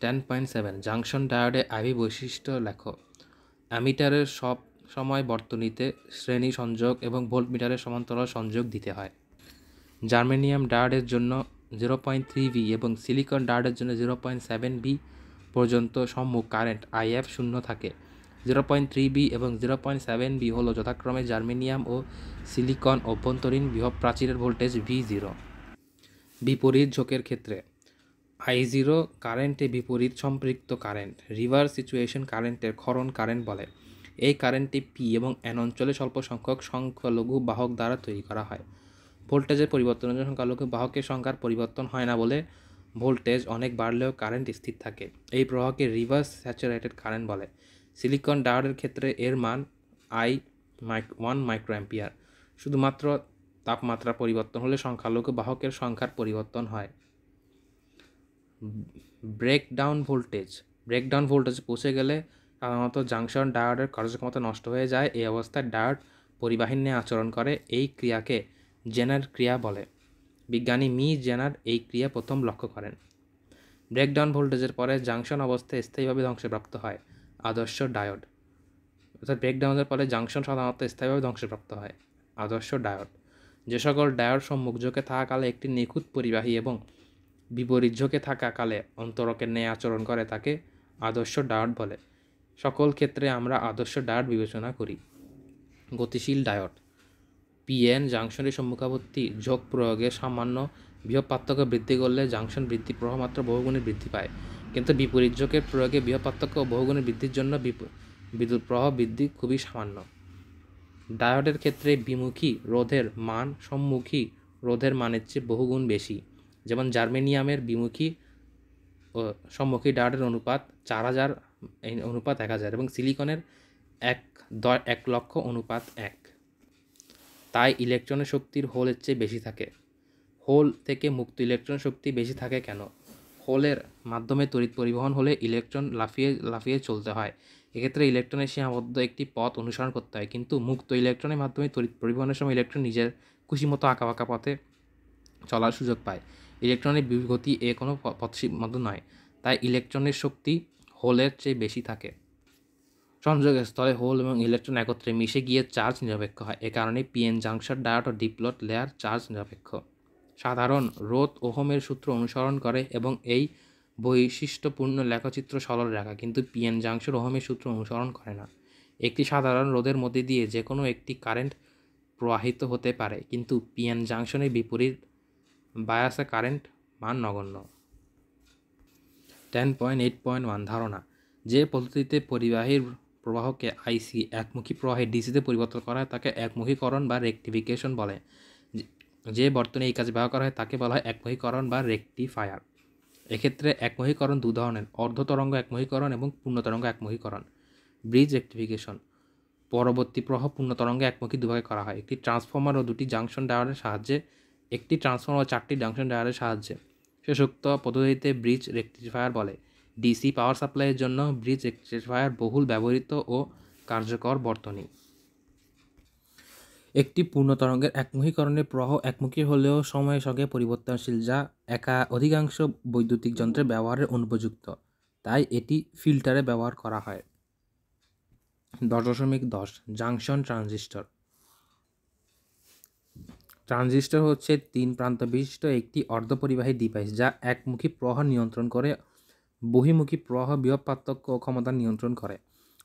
S1: 10.7 জাংশন ডায়োডে আইভি বৈশিষ্ট্য লেখো। অ্যামিটারের সব সময় বর্তনীতে শ্রেণী সংযোগ এবং ভোল্টমিটারের সমান্তরাল সংযোগ দিতে হয়। জার্মেনিয়াম ডায়োডের জন্য 0.3 ভি এবং সিলিকন ডায়োডের জন্য 0.7 ভি পর্যন্ত সম্মুখ কারেন্ট আইএফ শূন্য থাকে। 0.3 বি এবং 0.7 বি হল যথাক্রমে জার্মেনিয়াম ও সিলিকন অভ্যন্তরীণ বৃহৎ প্রাচীরের ভোল্টেজ V0। বিপরীত ঝোঁকের ক্ষেত্রে I0 কারেন্টে বিপরীত সম্পৃক্ত কারেন্ট রিভার্স সিচুয়েশন কারেন্টের ক্ষরণ কারেন্ট বলে। এই কারেন্টটি পি এবং এন অঞ্চলে স্বল্প সংখ্যক সংখ্যালঘু বাহক দ্বারা তৈরি করা হয়। ভোল্টেজের পরিবর্তনের জন্য সংখ্যালঘু বাহকের সংখ্যার পরিবর্তন হয় না বলে ভোল্টেজ অনেক বাড়লেও কারেন্ট স্থির থাকে। এই প্রবাহকে রিভার্স স্যাচুরেটেড কারেন্ট বলে। সিলিকন ডায়োডের ক্ষেত্রে এর মান 1 মাইক্রোঅ্যাম্পিয়ার। শুধুমাত্র তাপমাত্রা পরিবর্তন হলে সংখ্যালঘু বাহকের সংখ্যার পরিবর্তন হয়। ব্রেকডাউন ভোল্টেজ পৌঁছে গেলে সাধারণত জাংশন ডায়োডের কার্যক্ষমতা নষ্ট হয়ে যায়। এই অবস্থায় ডায়োড পরিবাহীর ন্যায় আচরণ করে। এই ক্রিয়াকে জেনার ক্রিয়া বলে। বিজ্ঞানী মি জেনার এই ক্রিয়া প্রথম লক্ষ্য করেন। ব্রেকডাউন ভোল্টেজের পরে জাংশন অবস্থায় স্থায়ীভাবে ধ্বংসপ্রাপ্ত হয় আদর্শ ডায়োড। অর্থাৎ ব্রেকডাউনের পরে জাংশন সাধারণত স্থায়ীভাবে ধ্বংসপ্রাপ্ত হয় আদর্শ ডায়োড। যে সকল ডায়োড সম্মুখযোগে থাকাকালে একটি নিখুঁত পরিবাহী এবং বিপরীত ঝোঁকে থাকাকালে অন্তরকের ন্যায় আচরণ করে তাকে আদর্শ ডায়োড বলে। সকল ক্ষেত্রে আমরা আদর্শ ডায়োড বিবেচনা করি। গতিশীল ডায়োড পিএন জাংশনের সম্মুখাবর্তী ঝোঁক প্রয়োগে সামান্য বৃহৎ পার্থক্য বৃদ্ধি করলে জাংশন বৃদ্ধি প্রবাহ মাত্র বহুগুণে বৃদ্ধি পায়, কিন্তু বিপরীত ঝোঁকের প্রয়োগে বৃহৎ পার্থক্য ও বহুগুণে বৃদ্ধির জন্য বিদ্যুৎ প্রবাহ বৃদ্ধি খুবই সামান্য। ডায়োডের ক্ষেত্রে বিমুখী রোধের মান সম্মুখী রোধের মানের চেয়ে বহুগুণ বেশি। যেমন জার্মেনিয়ামের বিমুখী ও সম্মুখী ডায়োডের অনুপাত 4000 অনুপাত 1000 এবং সিলিকনের 1,00,000 অনুপাত 1। তাই ইলেকট্রনের শক্তির হোলের চেয়ে বেশি থাকে। হোল থেকে মুক্ত ইলেকট্রন শক্তি বেশি থাকে কেন? হোলের মাধ্যমে তড়িৎ পরিবহন হলে ইলেকট্রন লাফিয়ে চলতে হয়। এক্ষেত্রে ইলেকট্রনের সীমাবদ্ধ একটি পথ অনুসরণ করতে হয়, কিন্তু মুক্ত ইলেকট্রনের মাধ্যমে তড়িৎ পরিবহনের সময় ইলেকট্রন নিজের খুশিমতো আঁকাবাঁকা পথে চলার সুযোগ পায়। ইলেকট্রনের গতি কোনো পথসীমাবদ্ধ নয়, তাই ইলেকট্রনের শক্তি হোলের চেয়ে বেশি থাকে। সংযোগের স্থলে হোল এবং ইলেকট্রন একত্রে মিশে গিয়ে চার্জ নিরপেক্ষ হয়। এ কারণে পিএন জাংশন ডায়োড ও ডিপ্লট লেয়ার চার্জ নিরপেক্ষ। সাধারণ রোধ ওহমের সূত্র অনুসরণ করে এবং এই বৈশিষ্ট্যপূর্ণ লেখচিত্র সরল রেখা, কিন্তু পিএন জাংশন ওহমের সূত্র অনুসরণ করে না। একটি সাধারণ রোধের মধ্যে দিয়ে যে কোনো একটি কারেন্ট প্রবাহিত হতে পারে, কিন্তু পিএন জাংশনের বিপরীত বায়াসে কারেন্ট মান নগণ্য। 10.8.1 ধারণা: যে পদ্ধতিতে পরিবাহীর প্রবাহকে আইসি একমুখী প্রবাহে ডিসিতে পরিবর্তন করা হয় তাকে একমুখীকরণ বা রেকটিফিকেশন বলে। যে বর্তনী এই কাজে ব্যবহার করা হয় তাকে বলা হয় একমুখীকরণ বা রেকটিফায়ার। এক্ষেত্রে একমুখীকরণ দু ধরনের: অর্ধতরঙ্গ একমুখীকরণ এবং পূর্ণতরঙ্গ একমুখীকরণ। ব্রিজ রেকটিফিকেশন: পরবর্তী প্রবাহ পূর্ণতরঙ্গে একমুখী দুভাগে করা হয়, একটি ট্রান্সফর্মার ও দুটি জাংশন ডায়োডের সাহায্যে, একটি ট্রান্সফর্মার ও 4টি জাংশন ডায়োডের সাহায্যে। শেষোক্ত পদ্ধতিতে ব্রিজ রেকটিফায়ার বলে। ডিসি পাওয়ার সাপ্লাইয়ের জন্য ব্রিজ রেকটিফায়ার বহুল ব্যবহৃত ও কার্যকর বর্তনী। একটি পূর্ণতরঙ্গের একমুখীকরণের প্রবাহ একমুখী হলেও সময়ের সঙ্গে পরিবর্তনশীল, যা অধিকাংশ বৈদ্যুতিক যন্ত্রের ব্যবহারের অনুপযুক্ত, তাই এটি ফিল্টারে ব্যবহার করা হয়। 10.10 জাংশন ট্রানজিস্টর। ট্রানজিস্টর হচ্ছে 3 প্রান্ত বিশিষ্ট একটি অর্ধপরিবাহী ডিভাইস যা একমুখী প্রবাহ নিয়ন্ত্রণ করে, বহির্মুখী প্রবাহ বৃহৎ পার্থক্য ও ক্ষমতা নিয়ন্ত্রণ করে।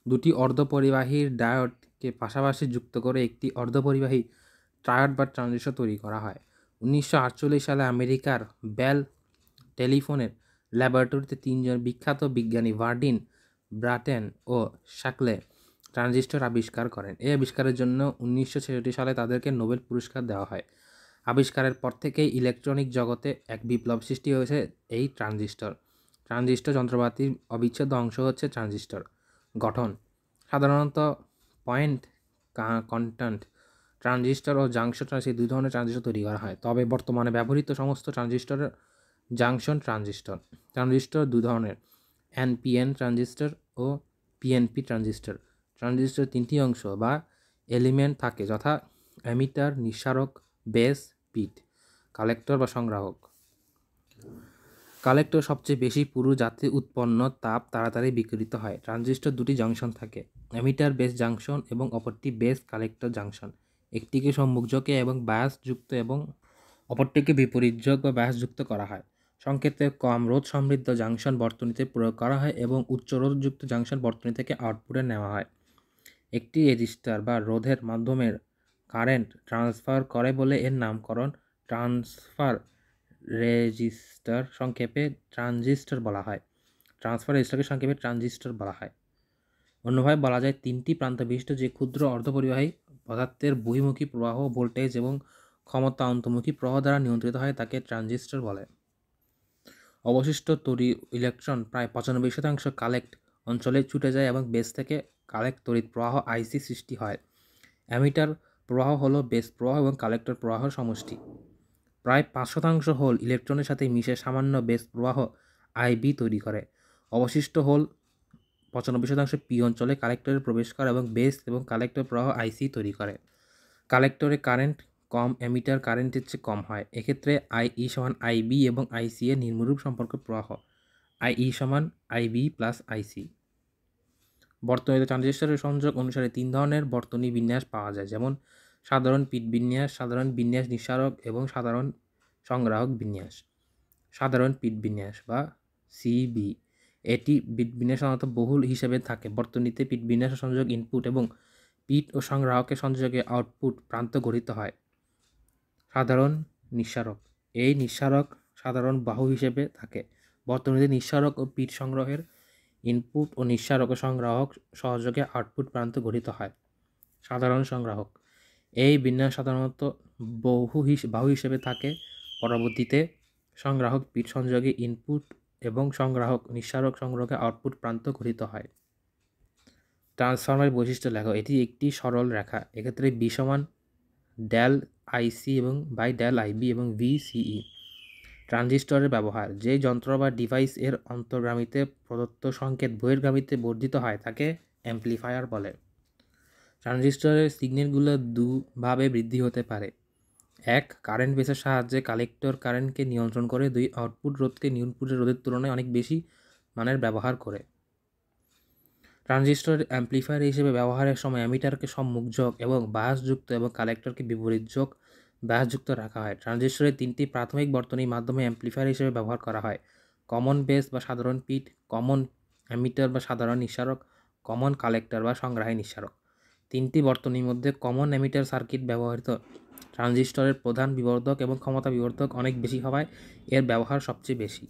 S1: দুটি অর্ধপরিবাহীর ডায়োডকে পাশাপাশি যুক্ত করে একটি অর্ধপরিবাহী ট্রায়োড বা ট্রানজিস্টর তৈরি করা হয়। 1948 সালে আমেরিকার বেল টেলিফোনের ল্যাবরেটরিতে 3 জন বিখ্যাত বিজ্ঞানী ভার্ডিন, ব্রাটেন ও শাকলে ট্রানজিস্টর আবিষ্কার করেন। এই আবিষ্কারের জন্য 1966 সালে তাদেরকে নোবেল পুরস্কার দেওয়া হয়। আবিষ্কারের পর থেকেই ইলেকট্রনিক জগতে এক বিপ্লব সৃষ্টি হয়েছে এই ট্রানজিস্টর। ট্রানজিস্টর যন্ত্রপাতির অবিচ্ছেদ্য অংশ হচ্ছে ট্রানজিস্টর। গঠন: সাধারণত পয়েন্ট কন্ট্যাক্ট ট্রানজিস্টর ও জাংশন ট্রানজিস্টর দুই ধরনের ট্রানজিস্টর তৈরি করা হয়, তবে বর্তমানে ব্যবহৃত সমস্ত ট্রানজিস্টরের জাংশন ট্রানজিস্টর। ট্রানজিস্টর দুই ধরনের: এনপিএন ট্রানজিস্টর ও পিএনপি ট্রানজিস্টর। ট্রানজিস্টর 3টি অংশ বা এলিমেন্ট থাকে, যথা এমিটার, নিঃসারক, বেস, পিট, কালেক্টর বা সংগ্রাহক। কালেক্টর সবচেয়ে বেশি পুরু যাতে উৎপন্ন তাপ তাড়াতাড়ি বিকিরিত হয়। ট্রানজিস্টর দুটি জাংশন থাকে, এমিটার বেস জাংশন এবং অপরটি বেস কালেক্টর জাংশন। একটিকে সম্মুখযোগে এবং বায়াস যুক্ত এবং অপরটিকে বিপরীতযোগ বা বায়াস যুক্ত করা হয়। সংক্ষেপে কম রোধ সমৃদ্ধ জাংশন বর্তনীতে প্রয়োগ করা হয় এবং উচ্চ রোধযুক্ত জাংশন বর্তনী থেকে আউটপুটে নেওয়া হয়। একটি রেজিস্টার বা রোধের মাধ্যমে কারেন্ট ট্রান্সফার করে বলে এর নামকরণ ট্রান্সফার রেজিস্টার, সংক্ষেপে ট্রানজিস্টর বলা হয়। ট্রান্সফার রেজিস্টারকে সংক্ষেপে ট্রানজিস্টর বলা হয়। অন্যভাবে বলা যায়, 3টি প্রান্ত বিশিষ্ট যে ক্ষুদ্র অর্ধপরিবাহী পদার্থের বহির্মুখী প্রবাহ ভোল্টেজ এবং ক্ষমতা অন্তর্মুখী প্রবাহ দ্বারা নিয়ন্ত্রিত হয় তাকে ট্রানজিস্টর বলে। অবশিষ্ট তড়িৎ ইলেকট্রন প্রায় 95% কালেক্ট অঞ্চলে ছুটে যায় এবং বেস থেকে কালেক্ট তড়িৎ প্রবাহ আইসি সৃষ্টি হয়। অ্যামিটার প্রবাহ হলো বেস প্রবাহ এবং কালেক্টর প্রবাহের সমষ্টি। প্রায় 5% হোল ইলেকট্রনের সাথে মিশে সামান্য বেস প্রবাহ আইবি তৈরি করে। অবশিষ্ট হোল 95% পি অঞ্চলে কালেক্টরে প্রবেশ করে এবং বেস এবং কালেক্টর প্রবাহ আইসি তৈরি করে। কালেক্টরে কারেন্ট কম, এমিটার কারেন্টের চেয়ে কম হয়। এক্ষেত্রে আইই সমান আইবি এবং আইসি এর নিম্নরূপ সম্পর্ক প্রবাহ। আইই সমান আইবি প্লাস আইসি। বর্তনীতে ট্রানজিস্টরের সংযোগ অনুসারে 3 ধরনের বর্তনী বিন্যাস পাওয়া যায়, যেমন সাধারণ পিট বিন্যাস, সাধারণ বিন্যাস নিঃসারক এবং সাধারণ সংগ্রাহক বিন্যাস। সাধারণ পিট বিন্যাস বা সিবি, এটি পিট বিন্যাস সাধারণত বহুল হিসেবে থাকে। বর্তনীতে পিট বিন্যাসের সংযোগ ইনপুট এবং পিট ও সংগ্রাহকের সংযোগে আউটপুট প্রান্ত গঠিত হয়। সাধারণ নিঃসারক, এই নিঃসারক সাধারণ বাহু হিসেবে থাকে। বর্তনীতে নিঃসারক ও পিট সংগ্রহের ইনপুট ও নিঃসারক ও সংগ্রাহক সহযোগে আউটপুট প্রান্ত গঠিত হয়। সাধারণ সংগ্রাহক, এই বিন্যাস সাধারণত বাহু হিসেবে থাকে। পরবর্তীতে সংগ্রাহক পিট সংযোগে ইনপুট এবং সংগ্রাহক নিঃসারক সংগ্রহে আউটপুট প্রান্ত গঠিত হয়। ট্রান্সফর্মারের বৈশিষ্ট্য লেখো। এটি একটি সরল রেখা। এক্ষেত্রে বি সমান ডেল আইসি এবং বাই ডেল আইবি এবং ভিসিই। ট্রানজিস্টরের ব্যবহার, যে যন্ত্র বা ডিভাইস এর অন্তর্গামীতে প্রদত্ত সংকেত বহির্গামীতে বর্ধিত হয় তাকে অ্যাম্প্লিফায়ার বলে। ট্রানজিস্টরের সিগন্যালগুলো দুভাবে বৃদ্ধি হতে পারে। 1. কারেন্ট বেসের সাহায্যে কালেক্টর কারেন্টকে নিয়ন্ত্রণ করে। 2. আউটপুট রোধকে ইনপুটের রোধের তুলনায় অনেক বেশি মানের ব্যবহার করে। ট্রানজিস্টরের অ্যাম্প্লিফায়ার হিসেবে ব্যবহারের সময় অ্যামিটারকে সম্মুখযোগ এবং বায়াসযুক্ত এবং কালেক্টরকে বিপরীতযোগ বায়াসযুক্ত রাখা হয়। ট্রানজিস্টরের 3টি প্রাথমিক বর্তনীর মাধ্যমে অ্যাম্প্লিফায়ার হিসেবে ব্যবহার করা হয়: কমন বেস বা সাধারণ পিট, কমন অ্যামিটার বা সাধারণ নিঃসারক, কমন কালেক্টর বা সংগ্রাহী নিঃসারক। 3টি বর্তনীর মধ্যে কমন অ্যামিটার সার্কিট ব্যবহৃত ট্রানজিস্টরের প্রধান বিবর্ধক এবং ক্ষমতা বিবর্ধক অনেক বেশি হওয়ায় এর ব্যবহার সবচেয়ে বেশি।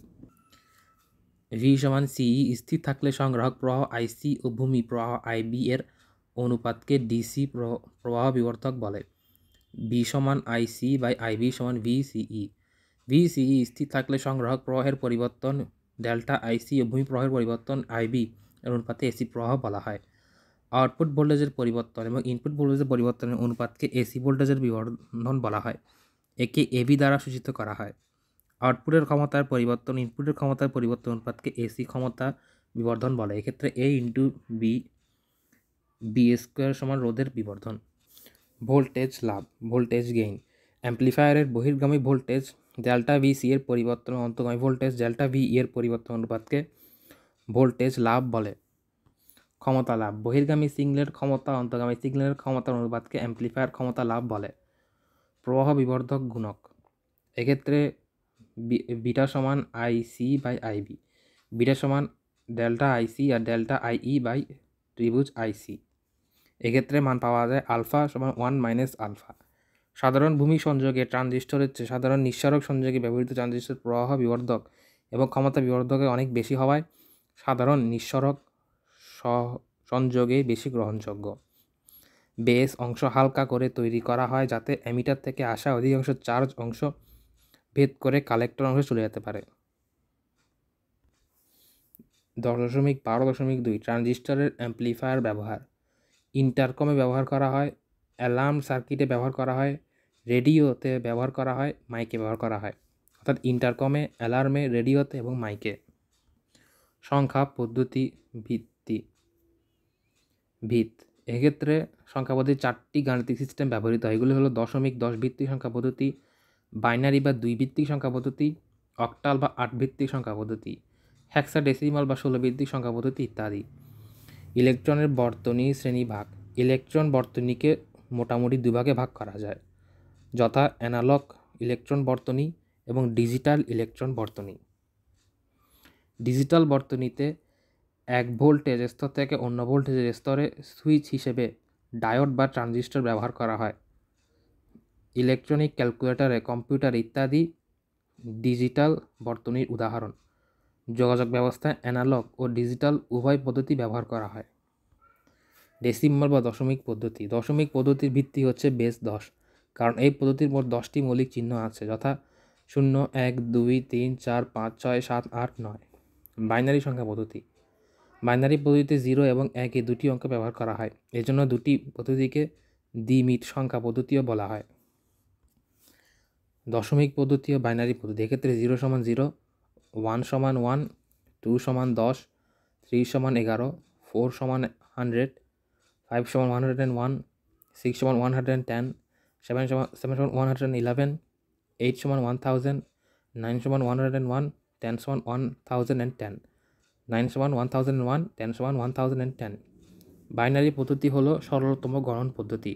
S1: ভি সমান সিই, স্থির থাকলে সংগ্রাহক প্রবাহ আইসি ও ভূমি প্রবাহ আইবি এর অনুপাতকে ডিসি প্রবাহ বিবর্ধক বলে। বি সমান আইসি বাই আইবি সমান ভিসিই। ভিসিই স্থির থাকলে সংগ্রাহক প্রবাহের পরিবর্তন ডেল্টা আইসি ও ভূমি প্রবাহের পরিবর্তন আইবি এর অনুপাতে এসি প্রবাহ বলা হয়। আউটপুট ভোল্টেজের পরিবর্তন এবং ইনপুট ভোল্টেজের পরিবর্তনের অনুপাতকে এসি ভোল্টেজের বিবর্ধন বলা হয়। একে এবি দ্বারা সূচিত করা হয়। আউটপুটের ক্ষমতার পরিবর্তন ইনপুটের ক্ষমতার পরিবর্তন অনুপাতকে এসি ক্ষমতা বিবর্ধন বলে। এক্ষেত্রে এ ইন্টু বি স্কোয়ার সমান রোধের বিবর্ধন। ভোল্টেজ লাভ, ভোল্টেজ গেইন। অ্যাম্প্লিফায়ারের বহির্গামী ভোল্টেজ ডেল্টা ভিসি এর পরিবর্তন অন্তর্গামী ভোল্টেজ ডেল্টা ভি এর পরিবর্তন অনুপাতকে ভোল্টেজ লাভ বলে। ক্ষমতা লাভ, বহির্গামী সিগন্যালের ক্ষমতা অন্তর্গামী সিগন্যালের ক্ষমতার অনুপাতকে অ্যাম্প্লিফায়ার ক্ষমতা লাভ বলে। প্রবাহ বিবর্ধক গুণক, এক্ষেত্রে বিটা সমান আইসি বাই আইবি, বিটা সমান ডেল্টা আইসি আর ডেল্টা আইই বাই ত্রিভুজ আইসি। এক্ষেত্রে মান পাওয়া যায় আলফা সমান 1 মাইনাস আলফা। সাধারণ ভূমি সংযোগে ট্রানজিস্টরের চেয়ে সাধারণ নিঃসারক সংযোগে ব্যবহৃত ট্রানজিস্টর প্রবাহ বিবর্ধক এবং ক্ষমতা বিবর্ধকে অনেক বেশি হওয়ায় সাধারণ নিঃসারক সংযোগে বেশি গ্রহণযোগ্য। বেস অংশ হালকা করে তৈরি করা হয় যাতে অ্যামিটার থেকে আসা অধিকাংশ চার্জ অংশ ভেদ করে কালেক্টর অংশে চলে যেতে পারে। 10.12.2 ট্রানজিস্টরের অ্যাম্প্লিফায়ার ব্যবহার। ইন্টারকমে ব্যবহার করা হয়, অ্যালার্ম সার্কিটে ব্যবহার করা হয়, রেডিওতে ব্যবহার করা হয়, মাইকে ব্যবহার করা হয়। অর্থাৎ ইন্টারকমে, অ্যালার্মে, রেডিওতে এবং মাইকে। সংখ্যা পদ্ধতি ভিত, এক্ষেত্রে সংখ্যা পদ্ধতি 4টি গাণিতিক সিস্টেম ব্যবহৃত হয়। এগুলি হলো দশমিক 10 ভিত্তিক সংখ্যা পদ্ধতি, বাইনারি বা 2 ভিত্তিক সংখ্যা পদ্ধতি, অক্টাল বা 8 ভিত্তিক সংখ্যা পদ্ধতি, হেক্সাডেসিমাল বা 16 ভিত্তিক সংখ্যা পদ্ধতি ইত্যাদি। ইলেকট্রনের বর্তনী শ্রেণীভাগ। ইলেকট্রন বর্তনীকে মোটামুটি দুভাগে ভাগ করা যায়, যথা অ্যানালগ ইলেকট্রন বর্তনী এবং ডিজিটাল ইলেকট্রন বর্তনী। ডিজিটাল বর্তনীতে এক ভোল্টেজ স্তর থেকে অন্য ভোল্টেজের স্তরে সুইচ হিসেবে ডায়োড বা ট্রানজিস্টর ব্যবহার করা হয়। ইলেকট্রনিক ক্যালকুলেটরে, কম্পিউটার ইত্যাদি ডিজিটাল বর্তনীর উদাহরণ। যোগাযোগ ব্যবস্থায় অ্যানালগ ও ডিজিটাল উভয় পদ্ধতি ব্যবহার করা হয়। ডেসিমাল বা দশমিক পদ্ধতি। দশমিক পদ্ধতির ভিত্তি হচ্ছে বেস 10, কারণ এই পদ্ধতির মোট 10টি মৌলিক চিহ্ন আছে, যথা 0, 1, 2, 3, 4, 5, 6, 7, 8, 9। বাইনারি সংখ্যা পদ্ধতি। বাইনারি পদ্ধতিতে 0 এবং 1 এই দুটি অঙ্ক ব্যবহার করা হয়। এজন্য দুটি পদ্ধতিকে দ্বিমিট সংখ্যা পদ্ধতিও বলা হয়। দশমিক পদ্ধতি ও বাইনারি পদ্ধতি, এক্ষেত্রে 0 সমান 0, 1 সমান 1, 2 সমান 10, 3 সমান 11, 4 সমান 100, 5 সমান 101, 6 সমান 110, 7 সমান 111, 8 সমান 1000, 9 সমান 101, 10 সমান 1010, 9 সমান 1001, 10 সমান 1010। বাইনারি পদ্ধতি হলো সরলতম গণন পদ্ধতি।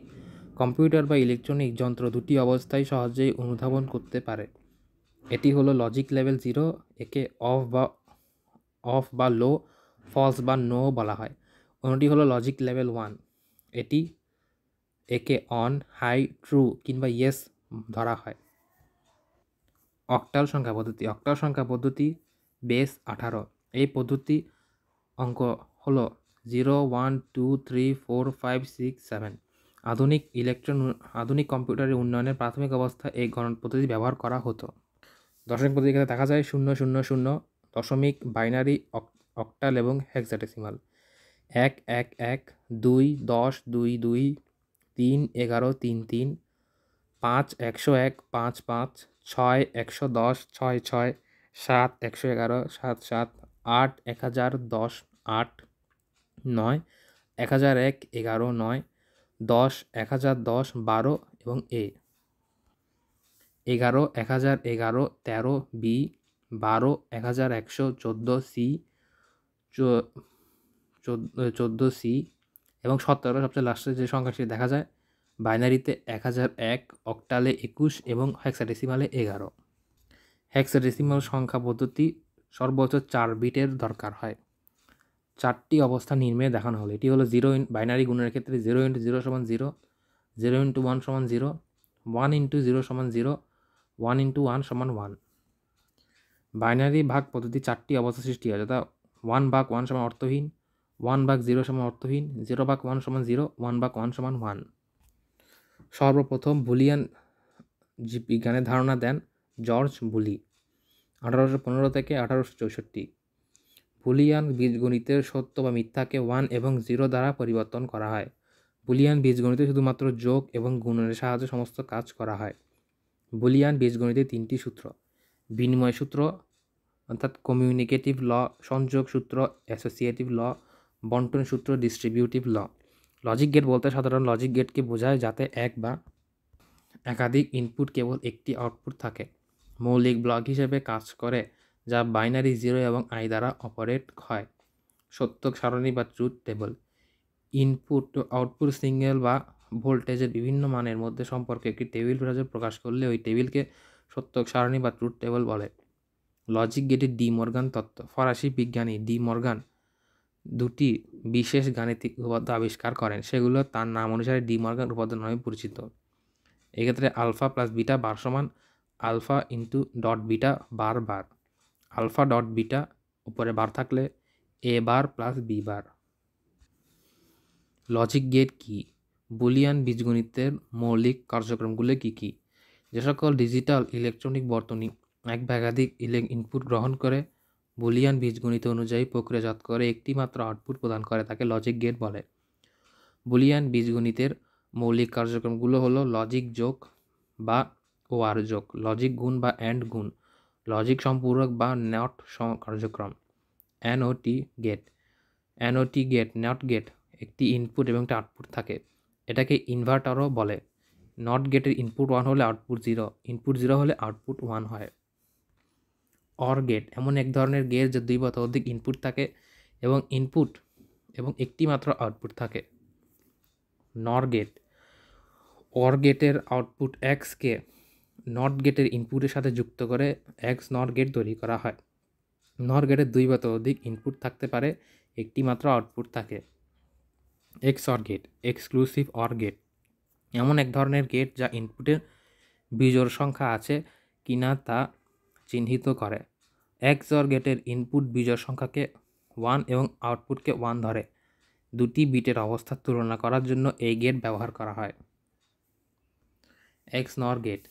S1: কম্পিউটার বা ইলেকট্রনিক যন্ত্র দুটি অবস্থায় সহজেই অনুধাবন করতে পারে। এটি হলো লজিক লেভেল 0, একে অফ বা লো, ফলস বা নো বলা হয়। অন্যটি হলো লজিক লেভেল 1, একে অন, হাই, ট্রু কিংবা ইয়েস ধরা হয়। অক্টাল সংখ্যা পদ্ধতি, অক্টাল সংখ্যা পদ্ধতি বেস 18। এই পদ্ধতি অঙ্ক হলো 0, 1, 2, 3, 4, 5, 6, 7। আধুনিক কম্পিউটারের উন্নয়নের প্রাথমিক অবস্থা এই গণন পদ্ধতি ব্যবহার করা হতো। দশমিক পদ্ধতি দেখা যায় 0, 0, 0, দশমিক, বাইনারি, অক্টাল এবং হেক্সাডেসিমাল। 1, 1, 1, 2, 10, 2, 2, 3, 11, 3, 3, 5, 101, 5, 5, 6, 110, 6, 6, 7, 111, 7, 7, 8, 1010, 8, 9, 1001, 11, 9, 10, 1010, 12 এবং A। 11, 1011, 13 B, 12, 1114 C, 14 C এবং 17 সবচেয়ে লাস্টে যে সংখ্যাটি দেখা যায়। বাইনারিতে 1001, অক্টালে 21 এবং হেক্সাডেসিমালে 11। হেক্সাডেসিমাল সংখ্যা পদ্ধতি সর্বোচ্চ 4 বিটের দরকার হয়। 4টি অবস্থা নির্ণয়ে দেখানো হলো। এটি হলো বাইনারি গুণের ক্ষেত্রে 0 × 0 সমান 0, 0 × 1 সমান 0, 1 × 0 সমান 0, 1 × 1 সমান 1। বাইনারি ভাগ পদ্ধতি 4টি অবস্থা সৃষ্টি হয়, যথা 1/1 সমান অর্থহীন, 1/0 সমান অর্থহীন, 0/1 সমান 0, 1/1 সমান 1। সর্বপ্রথম বুলিয়ান জীববিজ্ঞানের ধারণা দেন জর্জ বুলি, 1815 থেকে 1864। বুলিয়ান বীজগণিতের সত্য বা মিথ্যাকে 1 এবং 0 দ্বারা পরিবর্তন করা হয়। বুলিয়ান বীজগণিতে শুধুমাত্র যোগ এবং গুণনের সাহায্যে সমস্ত কাজ করা হয়। বুলিয়ান বীজগণিতে 3টি সূত্র: বিনিময় সূত্র অর্থাৎ কমিউনিকেটিভ ল, সংযোগ সূত্র অ্যাসোসিয়েটিভ ল, বন্টন সূত্র ডিস্ট্রিবিউটিভ ল। লজিক গেট বলতে সাধারণ লজিক গেটকে বোঝায় যাতে এক বা একাধিক ইনপুট কেবল একটি আউটপুট থাকে। মৌলিক ব্লক হিসেবে কাজ করে, যা বাইনারি 0 এবং আই দ্বারা অপারেট হয়। সত্য সারণী বা truth table, input output signal বা ভোল্টেজের বিভিন্ন মানের মধ্যে সম্পর্কে একটি টেবিল প্রকাশ করলে ওই টেবিলকে সত্য সারণী বা ট্রুথ টেবল বলে। লজিক গেটের ডি মর্গান তত্ত্ব, ফরাসি বিজ্ঞানী ডি মর্গান দুটি বিশেষ গাণিতিক উপপাদ্য আবিষ্কার করেন, সেগুলো তার নাম অনুসারে ডি মর্গান উপপাদ্য নামে পরিচিত। এক্ষেত্রে আলফা প্লাস বিটা বার সমান alpha into dot beta bar bar. Alpha dot beta উপরে বার থাকলে A bar plus B bar. Logic gate কি? বুলিয়ান বীজগণিতের মৌলিক কার্যক্রমগুলো কি কি? যে সকল ডিজিটাল ইলেকট্রনিক বর্তনী এক বা একাধিক ইনপুট গ্রহণ করে বুলিয়ান বীজগণিত অনুযায়ী প্রক্রিয়াজাত করে একটি মাত্র আউটপুট প্রদান করে তাকে লজিক গেট বলে। বুলিয়ান বীজগণিতের মৌলিক কার্যক্রমগুলো হলো লজিক যোগ বা ওয়ার যোগ, লজিক গুণ বা অ্যান্ড গুণ, লজিক সম্পূরক বা নট কার্যক্রম, NOT gate. NOT gate, not gate একটি ইনপুট এবং একটি আউটপুট থাকে, এটাকে ইনভার্টারও বলে। নট গেটের ইনপুট 1 হলে আউটপুট 0, ইনপুট 0 হলে আউটপুট 1 হয়। অর গেট এমন এক ধরনের গেট যে 2 বা ততোধিক ইনপুট থাকে এবং একটি মাত্র আউটপুট থাকে। নর গেট, অর গেটের আউটপুট এক্সকে নট গেটের ইনপুটের সাথে যুক্ত করে এক্স নর গেট তৈরি করা হয়। নর গেটের 2 বা ততোধিক ইনপুট থাকতে পারে, একটি মাত্র আউটপুট থাকে। এক্সঅর গেট, এক্সক্লুসিভ অর গেট এমন এক ধরনের গেট যা ইনপুটের বিজোড় সংখ্যা আছে কিনা তা চিহ্নিত করে। এক্সঅর গেটের ইনপুট বিজোড় সংখ্যাকে 1 এবং আউটপুটকে 1 ধরে। দুটি বিটের অবস্থার তুলনা করার জন্য এই গেট ব্যবহার করা হয়। এক্সনর গেট,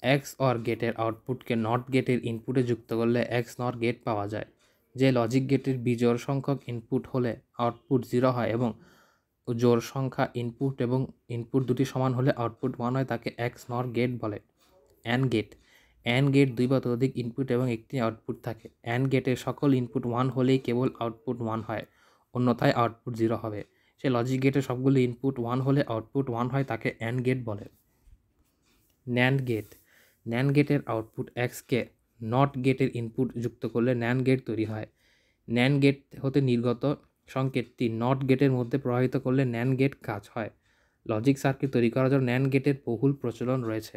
S1: এক্সঅর গেটের আউটপুটকে নট গেটের ইনপুটে যুক্ত করলে এক্সনর গেট পাওয়া যায়। যে লজিক গেটের বিজোড় সংখ্যক ইনপুট হলে আউটপুট 0 হয় এবং জোড় সংখ্যা ইনপুট এবং ইনপুট দুটি সমান হলে আউটপুট 1 হয়, তাকে XNOR গেট বলে। And gate. অ্যান্ড গেট 2 বা ততোধিক ইনপুট এবং একটি আউটপুট থাকে। অ্যান্ড গেটের সকল ইনপুট 1 হলেই কেবল আউটপুট 1 হয়, অন্যথায় আউটপুট 0 হবে। সে লজিক গেটের সবগুলো ইনপুট 1 হলে আউটপুট 1 হয়, তাকে অ্যান্ড গেট বলে। NAND gate. ন্যান্ড গেটের আউটপুট Xকে নট গেটের ইনপুট যুক্ত করলে ন্যান্ড গেট তৈরি হয়। ন্যান্ড গেট হতে নির্গত সংকেতটি নট গেটের মধ্যে প্রবাহিত করলে ন্যান্ড গেট কাজ হয়। লজিক সার্কিট তৈরি করার জন্য ন্যান্ড গেটের বহুল প্রচলন রয়েছে।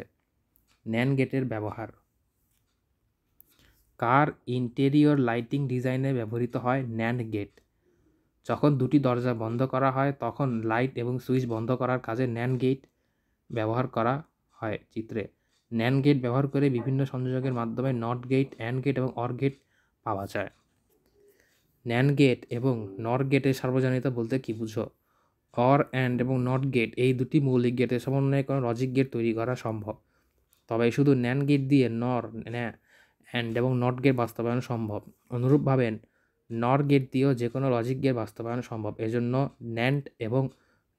S1: ন্যান্ড গেটের ব্যবহার। কার ইন্টেরিয়র লাইটিং ডিজাইনে ব্যবহৃত হয় ন্যান্ড গেট। যখন দুটি দরজা বন্ধ করা হয় তখন লাইট এবং সুইচ বন্ধ করার কাজে ন্যান্ড গেট ব্যবহার করা হয়। চিত্রে ন্যান্ড গেট ব্যবহার করে বিভিন্ন সংযোগের মাধ্যমে নট গেট, অ্যান্ড গেট এবং অর গেট পাওয়া যায়। ন্যান্ড গেট এবং নর গেটের সার্বজনীনতা বলতে কী বুঝো? অর, অ্যান্ড এবং নট গেট এই দুটি মৌলিক গেটের সমন্বয়ে কোনো লজিক গেট তৈরি করা সম্ভব। তবে শুধু ন্যান্ড গেট দিয়ে নর, অ্যান্ড এবং নট গেট বাস্তবায়ন সম্ভব। অনুরূপভাবে নর গেট দিয়েও যে কোনো লজিক গেট বাস্তবায়ন সম্ভব। এজন্য ন্যান্ড এবং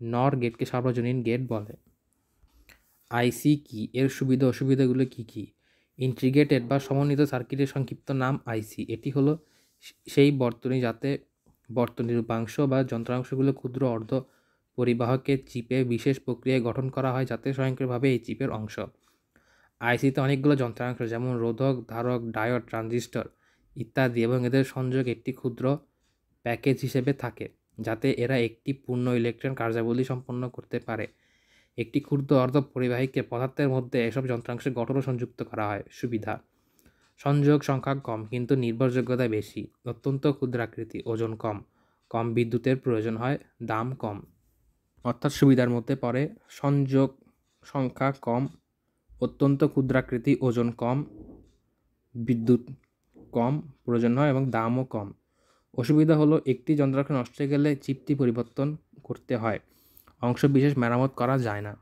S1: নর গেটকে সার্বজনীন গেট বলে। আইসি কি, এর সুবিধা অসুবিধাগুলো কী কী? ইন্টিগ্রেটেড বা সমন্বিত সার্কিটের সংক্ষিপ্ত নাম আইসি। এটি হলো সেই বর্তনী যাতে বর্তনীর উপাংশ বা যন্ত্রাংশগুলো ক্ষুদ্র অর্ধ পরিবাহকে চিপে বিশেষ প্রক্রিয়ায় গঠন করা হয় যাতে স্বয়ংক্রিয়ভাবে এই চিপের অংশ। আইসিতে অনেকগুলো যন্ত্রাংশ যেমন রোধক, ধারক, ডায়োড, ট্রানজিস্টর ইত্যাদি এবং এদের সংযোগ একটি ক্ষুদ্র প্যাকেজ হিসেবে থাকে যাতে এরা একটি পূর্ণ ইলেকট্রন কার্যাবলী সম্পন্ন করতে পারে। একটি ক্ষুদ্র অর্ধ পরিবাহীকে পদার্থের মধ্যে এসব যন্ত্রাংশের গঠন ও সংযুক্ত করা হয়। সুবিধা: সংযোগ সংখ্যা কম কিন্তু নির্ভরযোগ্যতা বেশি, অত্যন্ত ক্ষুদ্রাকৃতি, ওজন কম, কম বিদ্যুতের প্রয়োজন হয়, দাম কম। অর্থাৎ সুবিধার মধ্যে পড়ে সংযোগ সংখ্যা কম, অত্যন্ত ক্ষুদ্রাকৃতি, ওজন কম, বিদ্যুৎ কম প্রয়োজন হয় এবং দামও কম। অসুবিধা হলো একটি যন্ত্রাংশ নষ্ট হয়ে গেলে চিপটি পরিবর্তন করতে হয়, অংশ বিশেষ মেরামত করা যায় না।